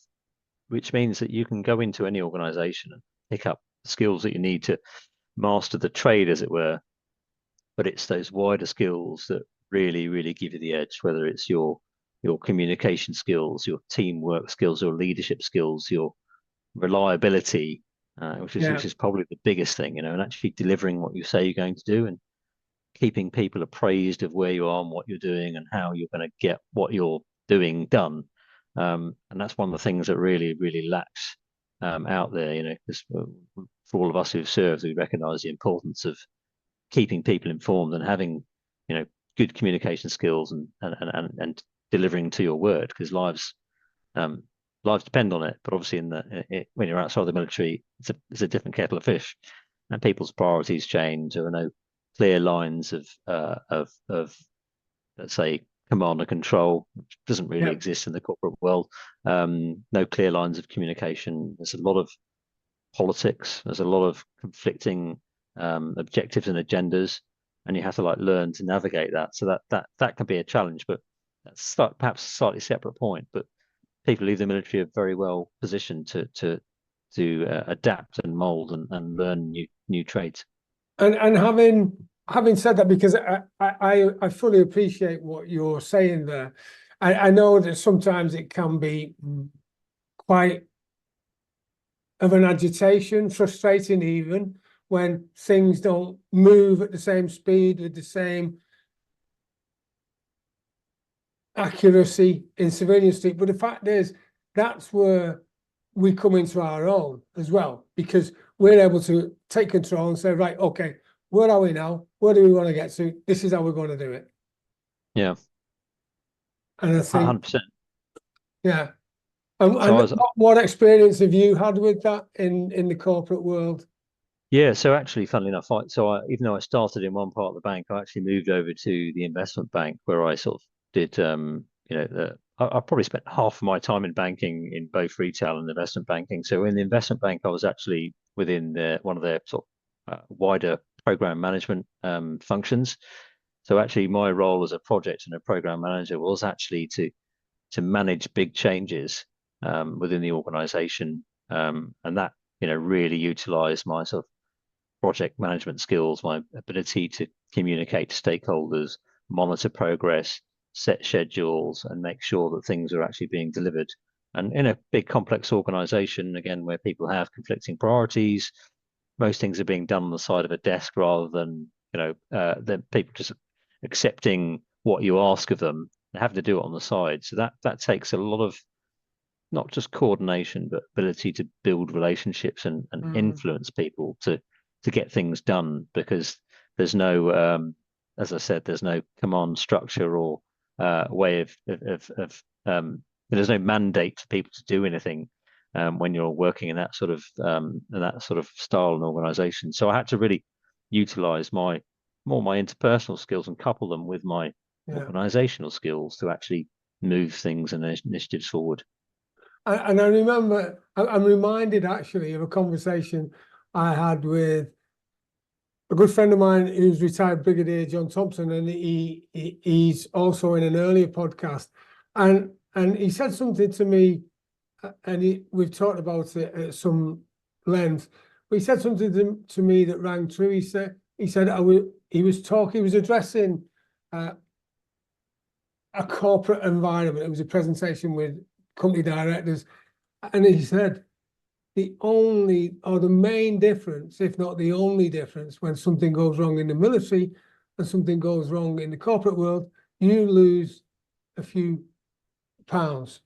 which means that you can go into any organization and pick up the skills that you need to master the trade, as it were. But it's those wider skills that really, really give you the edge, whether it's your communication skills, your teamwork skills, your leadership skills, your reliability, which is probably the biggest thing, and actually delivering what you say you're going to do, and keeping people appraised of where you are and what you're doing and how you're going to get what you're doing done. And that's one of the things that really, really lacks out there, because for all of us who've served, we recognize the importance of keeping people informed and having, good communication skills and delivering to your word, because lives depend on it. But obviously, when you're outside the military, it's a different kettle of fish, and people's priorities change. There are no clear lines of let's say, command and control, which doesn't really exist in the corporate world. No clear lines of communication. There's a lot of politics. There's a lot of conflicting objectives and agendas, and you have to learn to navigate that. So that can be a challenge, but that's perhaps a slightly separate point. But people leave the military are very well positioned to adapt and mold and learn new trades. And having said that, because I fully appreciate what you're saying there, I know that sometimes it can be quite of an agitation, frustrating even, when things don't move at the same speed with the same accuracy in civilian street. But the fact is, that's where we come into our own as well, because we're able to take control and say, right, okay, where are we now? Where do we want to get to? This is how we're going to do it. Yeah, And I think, 100%. yeah. And So I was, what experience have you had with that in the corporate world? yeah. So actually, funnily enough, even though I started in one part of the bank, I actually moved over to the investment bank where I sort of did, I probably spent half of my time in banking in both retail and investment banking. So in the investment bank, I was actually within one of their sort of wider program management functions. So actually, my role as a project and a program manager was actually to manage big changes within the organization, and that really utilized my sort of project management skills, my ability to communicate to stakeholders, monitor progress, set schedules, and make sure that things are actually being delivered. And in a big complex organization, again, where people have conflicting priorities, most things are being done on the side of a desk rather than than people just accepting what you ask of them and having to do it on the side. So that takes a lot of not just coordination, but ability to build relationships and influence people to get things done, because there's no, as I said, there's no command structure or way of there's no mandate for people to do anything when you're working in that sort of style and organization. So I had to really utilize my interpersonal skills and couple them with my organizational skills to actually move things and initiatives forward. And I remember, I'm reminded actually of a conversation I had with a good friend of mine who's retired Brigadier John Thompson, and he's also in an earlier podcast, and he said something to me, and we've talked about it at some length, but he said something to me that rang true. He said he was addressing a corporate environment. It was a presentation with company directors, and he said the only or the main difference, if not the only difference, when something goes wrong in the military and something goes wrong in the corporate world, you lose a few pounds,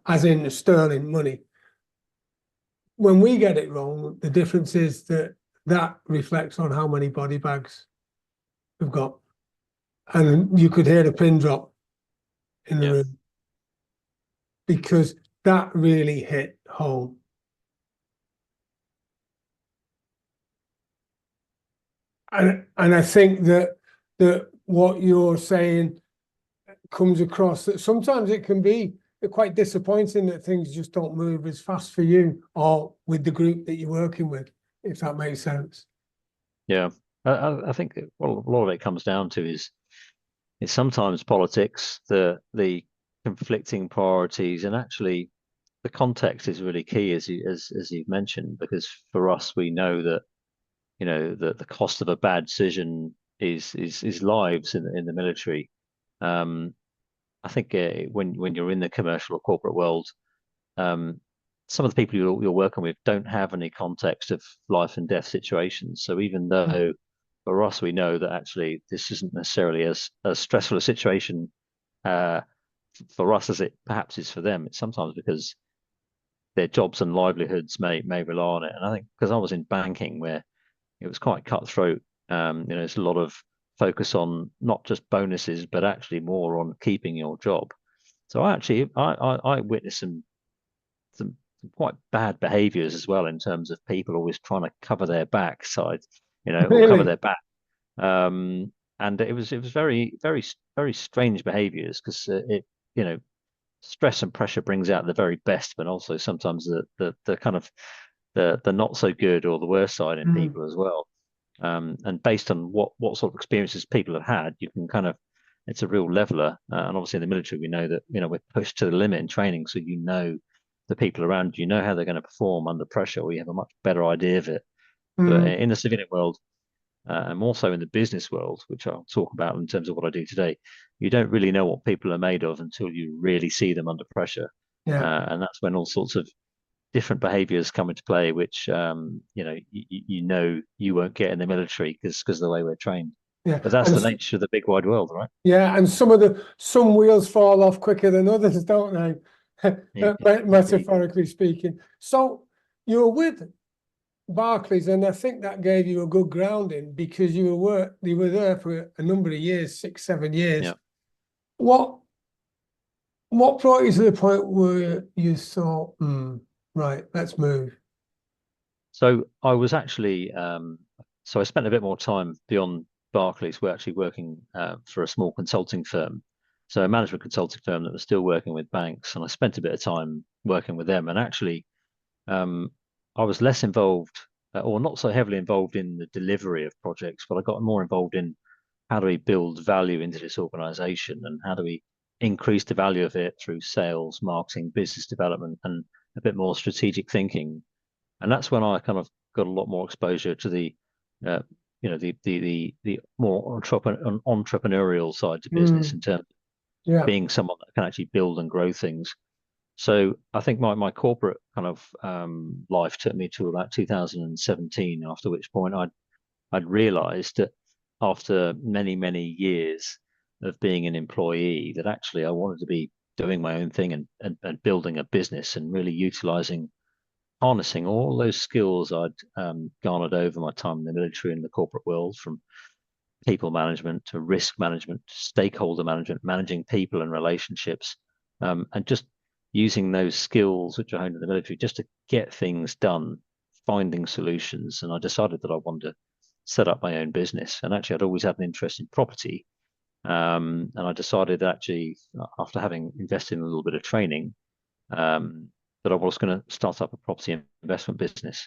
as in sterling money. When we get it wrong, the difference is that reflects on how many body bags we've got. And you could hear the pin drop in the room, because that really hit home. And I think that what you're saying comes across, that sometimes it can be quite disappointing that things just don't move as fast for you or with the group that you're working with, if that makes sense. Yeah, I think a lot of it comes down to is sometimes politics, the conflicting priorities, and actually the context is really key, as you've mentioned, because for us we know that the cost of a bad decision is lives in the military. I think when you're in the commercial or corporate world, some of the people you're working with don't have any context of life and death situations. So even though for us we know that actually this isn't necessarily as stressful a situation for us as it perhaps is for them, it's sometimes because their jobs and livelihoods may rely on it. And I think because I was in banking where it was quite cutthroat, there's a lot of focus on not just bonuses, but actually more on keeping your job. So I witnessed some quite bad behaviors as well, in terms of people always trying to cover their backside, or cover their back. And it was very, very, very strange behaviors, because stress and pressure brings out the very best, but also sometimes the kind of the not so good or the worst side in people as well. And based on what sort of experiences people have had, you can kind of, it's a real leveler. And obviously in the military, we know that we're pushed to the limit in training, so the people around you know how they're going to perform under pressure, or you have a much better idea of it. But in the civilian world, and more so in the business world, which I'll talk about in terms of what I do today, you don't really know what people are made of until you really see them under pressure. And that's when all sorts of different behaviors come into play, which you won't get in the military because of the way we're trained. Yeah. But that's And the nature of the big wide world, right? yeah, and some wheels fall off quicker than others, don't they? Indeed. Metaphorically speaking. So you were with Barclays, and I think that gave you a good grounding because you were there for a number of years, 6, 7 years. Yeah. What brought you to the point where you thought, right, let's move? So I was actually, so I spent a bit more time beyond Barclays. We're actually working for a small consulting firm, so a management consulting firm that was still working with banks, and I spent a bit of time working with them. And actually, I was less involved, or not so heavily involved in the delivery of projects, but I got more involved in how do we build value into this organization and how do we increase the value of it through sales, marketing, business development, and a bit more strategic thinking. And that's when I kind of got a lot more exposure to the the more entrepreneurial side to business in terms of Yeah. being someone that can actually build and grow things. So I think my corporate kind of life took me to about 2017, after which point I'd realized that after many years of being an employee, that actually I wanted to be doing my own thing and building a business and really utilizing, harnessing all those skills I'd garnered over my time in the military and the corporate world, from people management to risk management, to stakeholder management, managing people and relationships, and just using those skills which I honed in the military just to get things done, finding solutions. And I decided that I wanted to set up my own business. And actually, I'd always had an interest in property. And I decided actually, after having invested in a little bit of training, that I was going to start up a property investment business.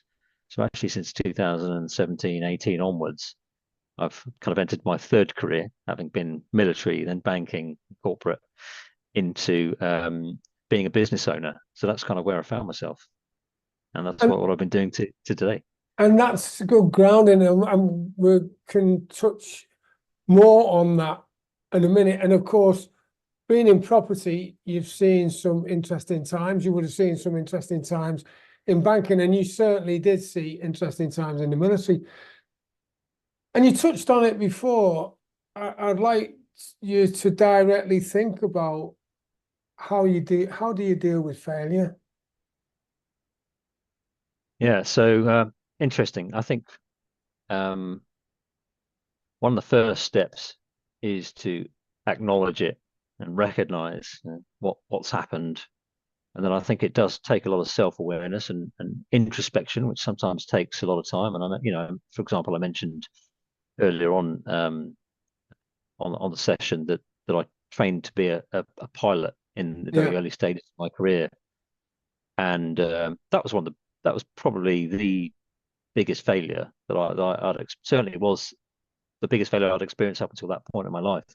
So actually, since 2017, 18 onwards, I've kind of entered my third career, having been military, then banking, corporate, into being a business owner. So that's kind of where I found myself, and that's what I've been doing to today. And that's good grounding, and we can touch more on that in a minute. And of course, being in property, you've seen some interesting times. You would have seen some interesting times in banking, and you certainly did see interesting times in the military. And you touched on it before. I'd like you to directly think about how do you deal with failure? Yeah, so interesting. I think one of the first steps is to acknowledge it and recognize what's happened. And then I think it does take a lot of self-awareness and introspection, which sometimes takes a lot of time. And for example, I mentioned earlier on the session that I trained to be a pilot in the very early stages of my career, and that was probably the biggest failure that I'd certainly was the biggest failure I'd experienced up until that point in my life.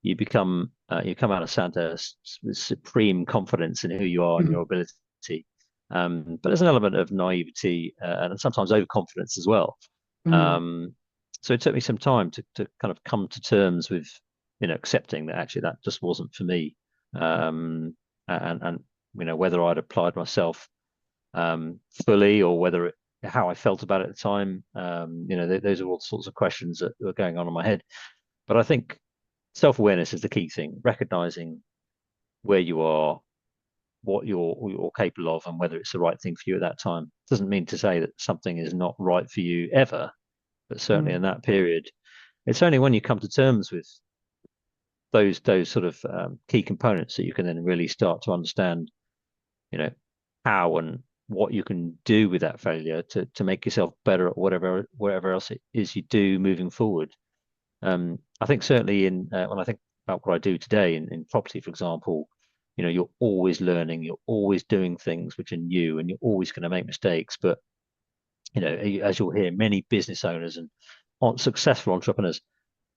You come out of Santa with supreme confidence in who you are and your ability, but there's an element of naivety and sometimes overconfidence as well. So it took me some time to kind of come to terms with accepting that actually that just wasn't for me, and whether I'd applied myself fully, or how I felt about it at the time. Those are all sorts of questions that were going on in my head. But I think self-awareness is the key thing, recognizing where you are, what you're capable of, and whether it's the right thing for you at that time. Doesn't mean to say that something is not right for you ever, but certainly in that period, it's only when you come to terms with those sort of key components that you can then really start to understand, how and what you can do with that failure to make yourself better at whatever else it is you do moving forward. I think certainly when I think about what I do today in property, for example, you're always learning, you're always doing things which are new, and you're always going to make mistakes. But as you'll hear, many business owners and successful entrepreneurs,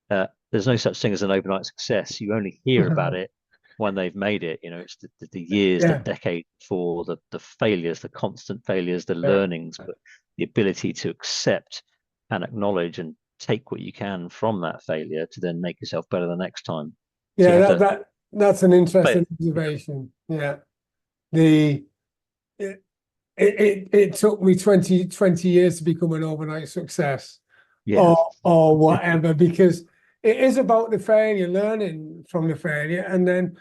there's no such thing as an overnight success. You only hear about it when they've made it. It's the years, the decades for the failures, the constant failures, the learnings, but the ability to accept and acknowledge and take what you can from that failure to then make yourself better the next time. Yeah, that's an interesting observation. Yeah. the it took me 20 years to become an overnight success, Yeah. or whatever, because it is about the failure, learning from the failure, and then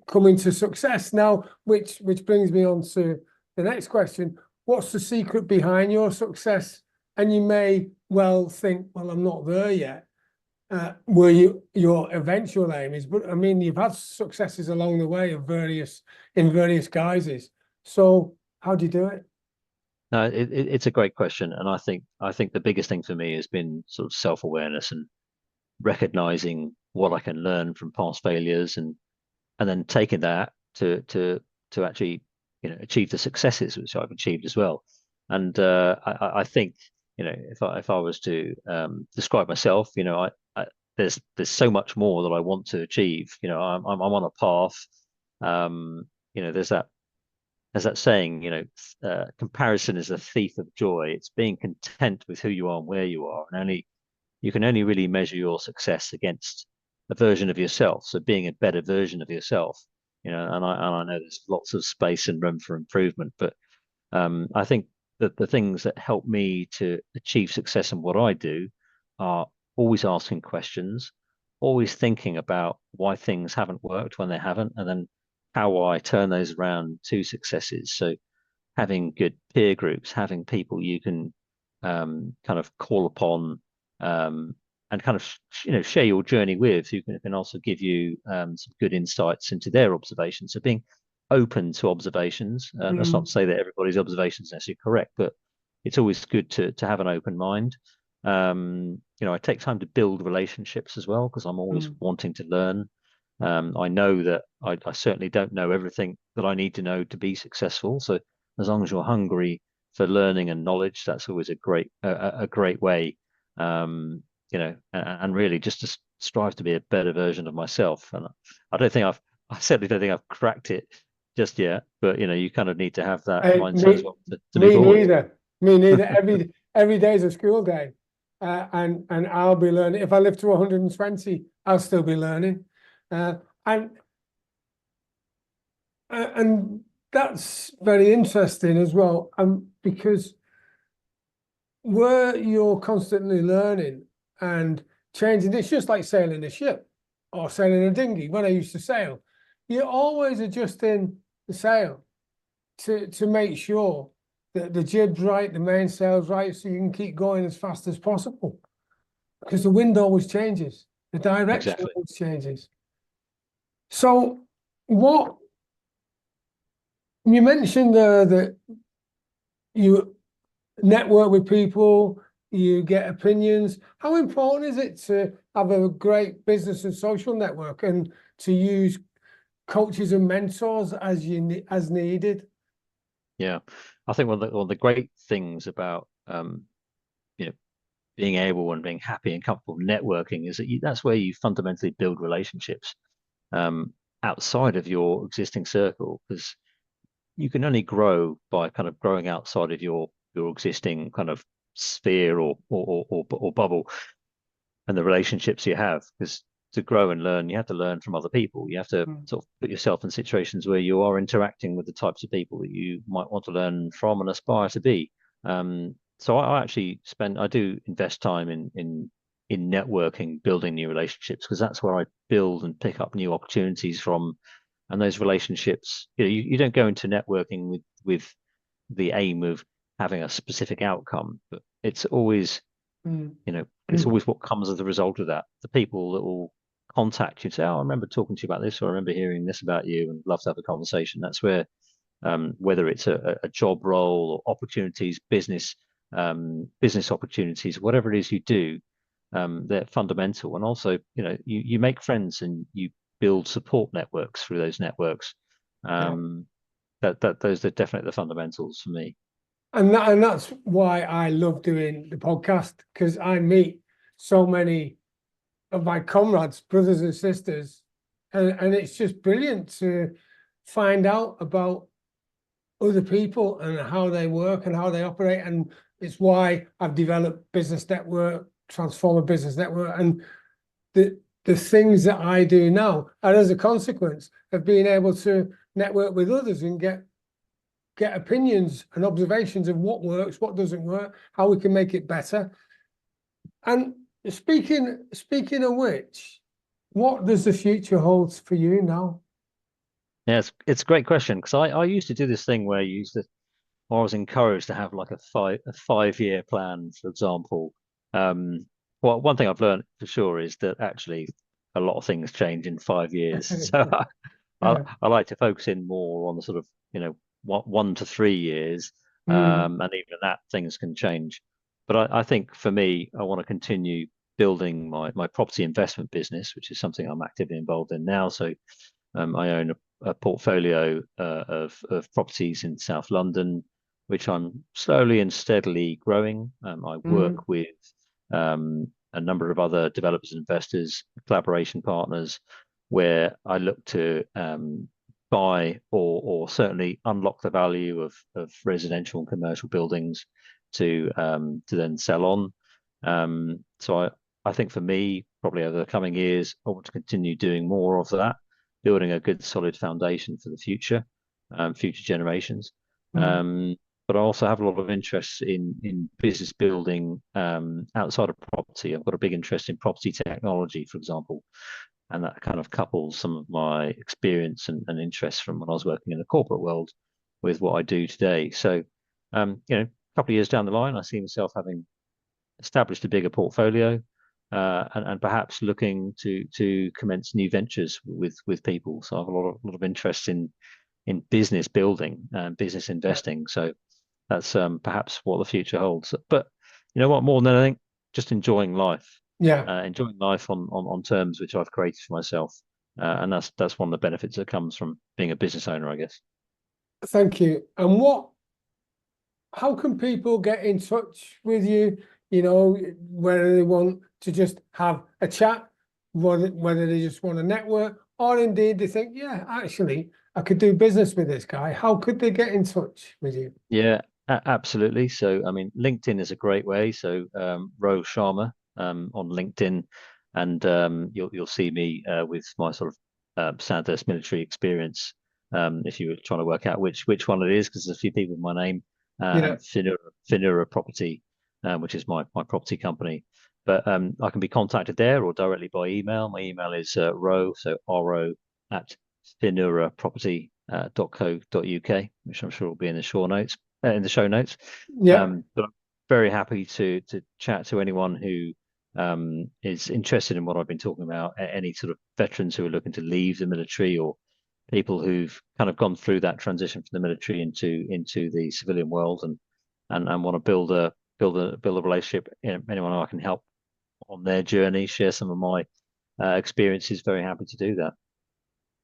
coming to success. Now, which brings me on to the next question: what's the secret behind your success? And you may well think, well, I'm not there yet. Where your eventual aim is, but I mean, you've had successes along the way of in various guises. So how do you do it? No, it's a great question, and I think the biggest thing for me has been sort of self-awareness and recognizing what I can learn from past failures, and then taking that to actually, you know, achieve the successes which I've achieved as well. And I think, you know, if I was to describe myself, you know, there's so much more that I want to achieve. You know, I'm on a path. You know, there's that saying, you know, comparison is a thief of joy. It's being content with who you are and where you are, and you can only really measure your success against a version of yourself. So being a better version of yourself, you know, and I know there's lots of space and room for improvement, but I think that the things that help me to achieve success in what I do are always asking questions, always thinking about why things haven't worked when they haven't, and then how I turn those around to successes. So having good peer groups, having people you can kind of call upon, and kind of, you know, share your journey with, who can also give you some good insights into their observations. So being open to observations. That's not to say that everybody's observations are necessarily correct, but it's always good to have an open mind. You know, I take time to build relationships as well, because I'm always wanting to learn. I know that I certainly don't know everything that I need to know to be successful. So as long as you're hungry for learning and knowledge, that's always a great way. You know, and really just to strive to be a better version of myself. And I certainly don't think I've cracked it just yet, but you know, you kind of need to have that mindset as well to move forward. Me neither. Every day is a school day, and I'll be learning. If I live to 120, I'll still be learning, and that's very interesting as well. Because where you're constantly learning and changing, it's just like sailing a ship or sailing a dinghy. When I used to sail, you're always adjusting the sail to make sure that the jib's right, the mainsail's right, so you can keep going as fast as possible. Because the wind always changes, the direction always changes. So what you mentioned that you network with people, you get opinions. How important is it to have a great business and social network, and to use coaches and mentors as needed? Yeah, I think one of the great things about you know, being able and being happy and comfortable networking is that that's where you fundamentally build relationships outside of your existing circle, because you can only grow by kind of growing outside of your existing kind of sphere or bubble, and the relationships you have. Because to grow and learn, you have to learn from other people. You have to sort of put yourself in situations where you are interacting with the types of people that you might want to learn from and aspire to be. So I actually I do invest time in networking, building new relationships, because that's where I build and pick up new opportunities from. And those relationships, you know, you don't go into networking with the aim of having a specific outcome, but it's always, you know, it's always what comes as a result of that. The people that will contact you and say, "Oh, I remember talking to you about this," or "I remember hearing this about you," and love to have a conversation. That's where, whether it's a job role or opportunities, business opportunities, whatever it is you do, they're fundamental. And also, you know, you make friends and you build support networks through those networks. Those are definitely the fundamentals for me. And that's why I love doing the podcast, because I meet so many of my comrades, brothers and sisters, and it's just brilliant to find out about other people and how they work and how they operate. And it's why I've developed Business Network, Transformer Business Network, and the things that I do now are as a consequence of being able to network with others and get get opinions and observations of what works, what doesn't work, how we can make it better. And speaking of which, what does the future hold for you now? Yeah, it's a great question because I used to do this thing where you used to, or I was encouraged to have like a 5 year plan, for example. Well, one thing I've learned for sure is that actually a lot of things change in 5 years. So Yeah. I like to focus in more on the sort of, 1 to 3 years. Mm, And even that things can change. But I think for me, I want to continue building my property investment business, which is something I'm actively involved in now. So I own a portfolio of properties in South London, which I'm slowly and steadily growing. I mm, work with a number of other developers and investors, collaboration partners, where I look to buy or certainly unlock the value of residential and commercial buildings to then sell on. So I think for me, probably over the coming years, I want to continue doing more of that, building a good solid foundation for the future generations. mm. Um, but I also have a lot of interest in business building outside of property. I've got a big interest in property technology, for example, and that kind of couples some of my experience and interests from when I was working in the corporate world with what I do today. So, a couple of years down the line, I see myself having established a bigger portfolio, and perhaps looking to commence new ventures with people. So I have a lot of interest in business building and business Yeah. investing. So that's perhaps what the future holds. But you know what, more than anything, just Yeah. enjoying life on terms which I've created for myself. And that's one of the benefits that comes from being a business owner, I guess. Thank you. And how can people get in touch with you? Whether they want to just have a chat, whether they just want to network, or indeed they think, yeah, actually, I could do business with this guy. How could they get in touch with you? Yeah, absolutely. So, I mean, LinkedIn is a great way. So, Ro Sharma on LinkedIn, and you'll see me with my sort of Sandhurst military experience. If you were trying to work out which one it is, because there's a few people with my name, Yeah. and Finura Property, which is my property company. But I can be contacted there or directly by email. My email is ro, so ro at finuraproperty.co.uk, which I'm sure will be in the show notes. Yeah. But I'm very happy to chat to anyone who is interested in what I've been talking about. Any sort of veterans who are looking to leave the military, or people who've kind of gone through that transition from the military into the civilian world, and want to build a relationship. Anyone I can help on their journey, share some of my experiences. Very happy to do that.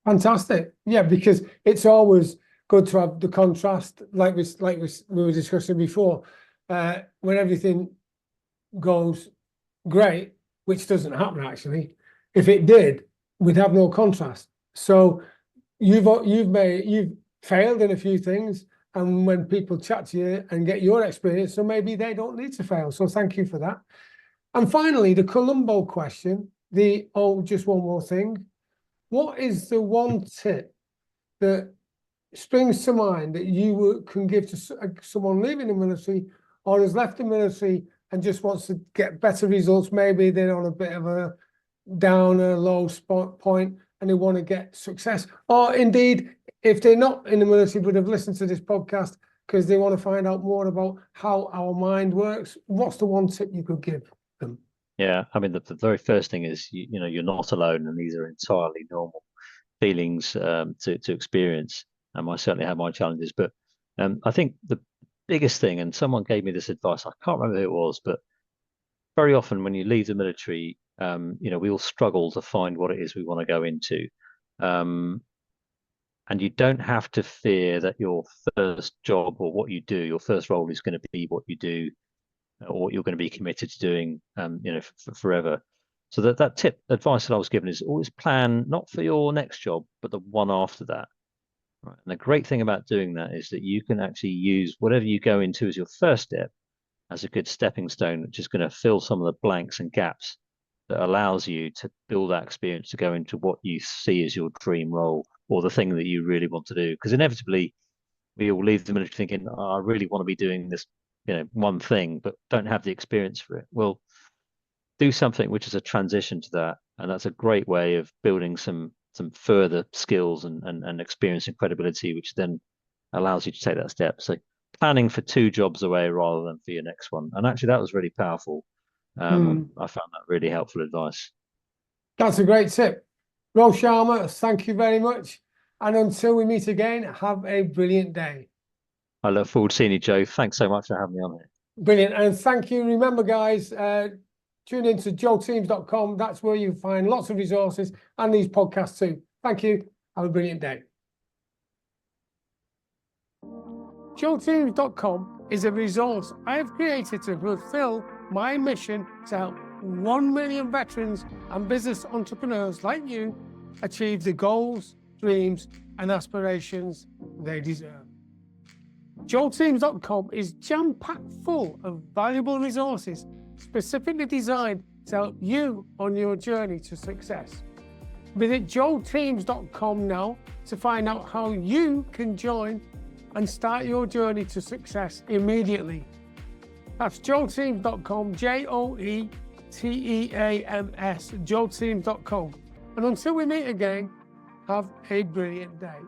Fantastic. Yeah, because it's always good to have the contrast, we were discussing before. When everything goes great, which doesn't happen actually. If it did, we'd have no contrast. So you've failed in a few things, and when people chat to you and get your experience, so maybe they don't need to fail. So thank you for that. And finally, the Columbo question, just one more thing. What is the one tip that springs to mind that you can give to someone leaving the military or has left the military and just wants to get better results? Maybe they're on a bit of a downer, low spot point, and they want to get success. Or indeed, if they're not in the military but have listened to this podcast because they want to find out more about how our mind works, what's the one tip you could give them? Yeah, I mean, the very first thing is you're not alone, and these are entirely normal feelings to experience. I certainly have my challenges, but I think the biggest thing, and someone gave me this advice, I can't remember who it was, but very often when you leave the military, we all struggle to find what it is we want to go into. And you don't have to fear that your first job or what you do, your first role is going to be what you do, or what you're going to be committed to doing, forever. So that advice that I was given is always plan not for your next job, but the one after that. Right. And the great thing about doing that is that you can actually use whatever you go into as your first step as a good stepping stone, which is going to fill some of the blanks and gaps that allows you to build that experience to go into what you see as your dream role or the thing that you really want to do. Because inevitably, we all leave the military thinking, oh, I really want to be doing this, one thing, but don't have the experience for it. Well, do something which is a transition to that, and that's a great way of building some further skills and experience and credibility, which then allows you to take that step. So planning for 2 jobs away rather than for your next one. And actually that was really powerful. I found that really helpful advice. That's a great tip. Ro Sharma, thank you very much. And until we meet again, have a brilliant day. I look forward to seeing you, Joe. Thanks so much for having me on here. Brilliant. And thank you. Remember, guys, tune in to joeteams.com. That's where you find lots of resources and these podcasts too. Thank you. Have a brilliant day. joeteams.com is a resource I have created to fulfill my mission to help 1 million veterans and business entrepreneurs like you achieve the goals, dreams, and aspirations they deserve. joeteams.com is jam-packed full of valuable resources specifically designed to help you on your journey to success. Visit joeteams.com now to find out how you can join and start your journey to success immediately. That's joeteams.com, JOETEAMS, joeteams.com. And until we meet again, have a brilliant day.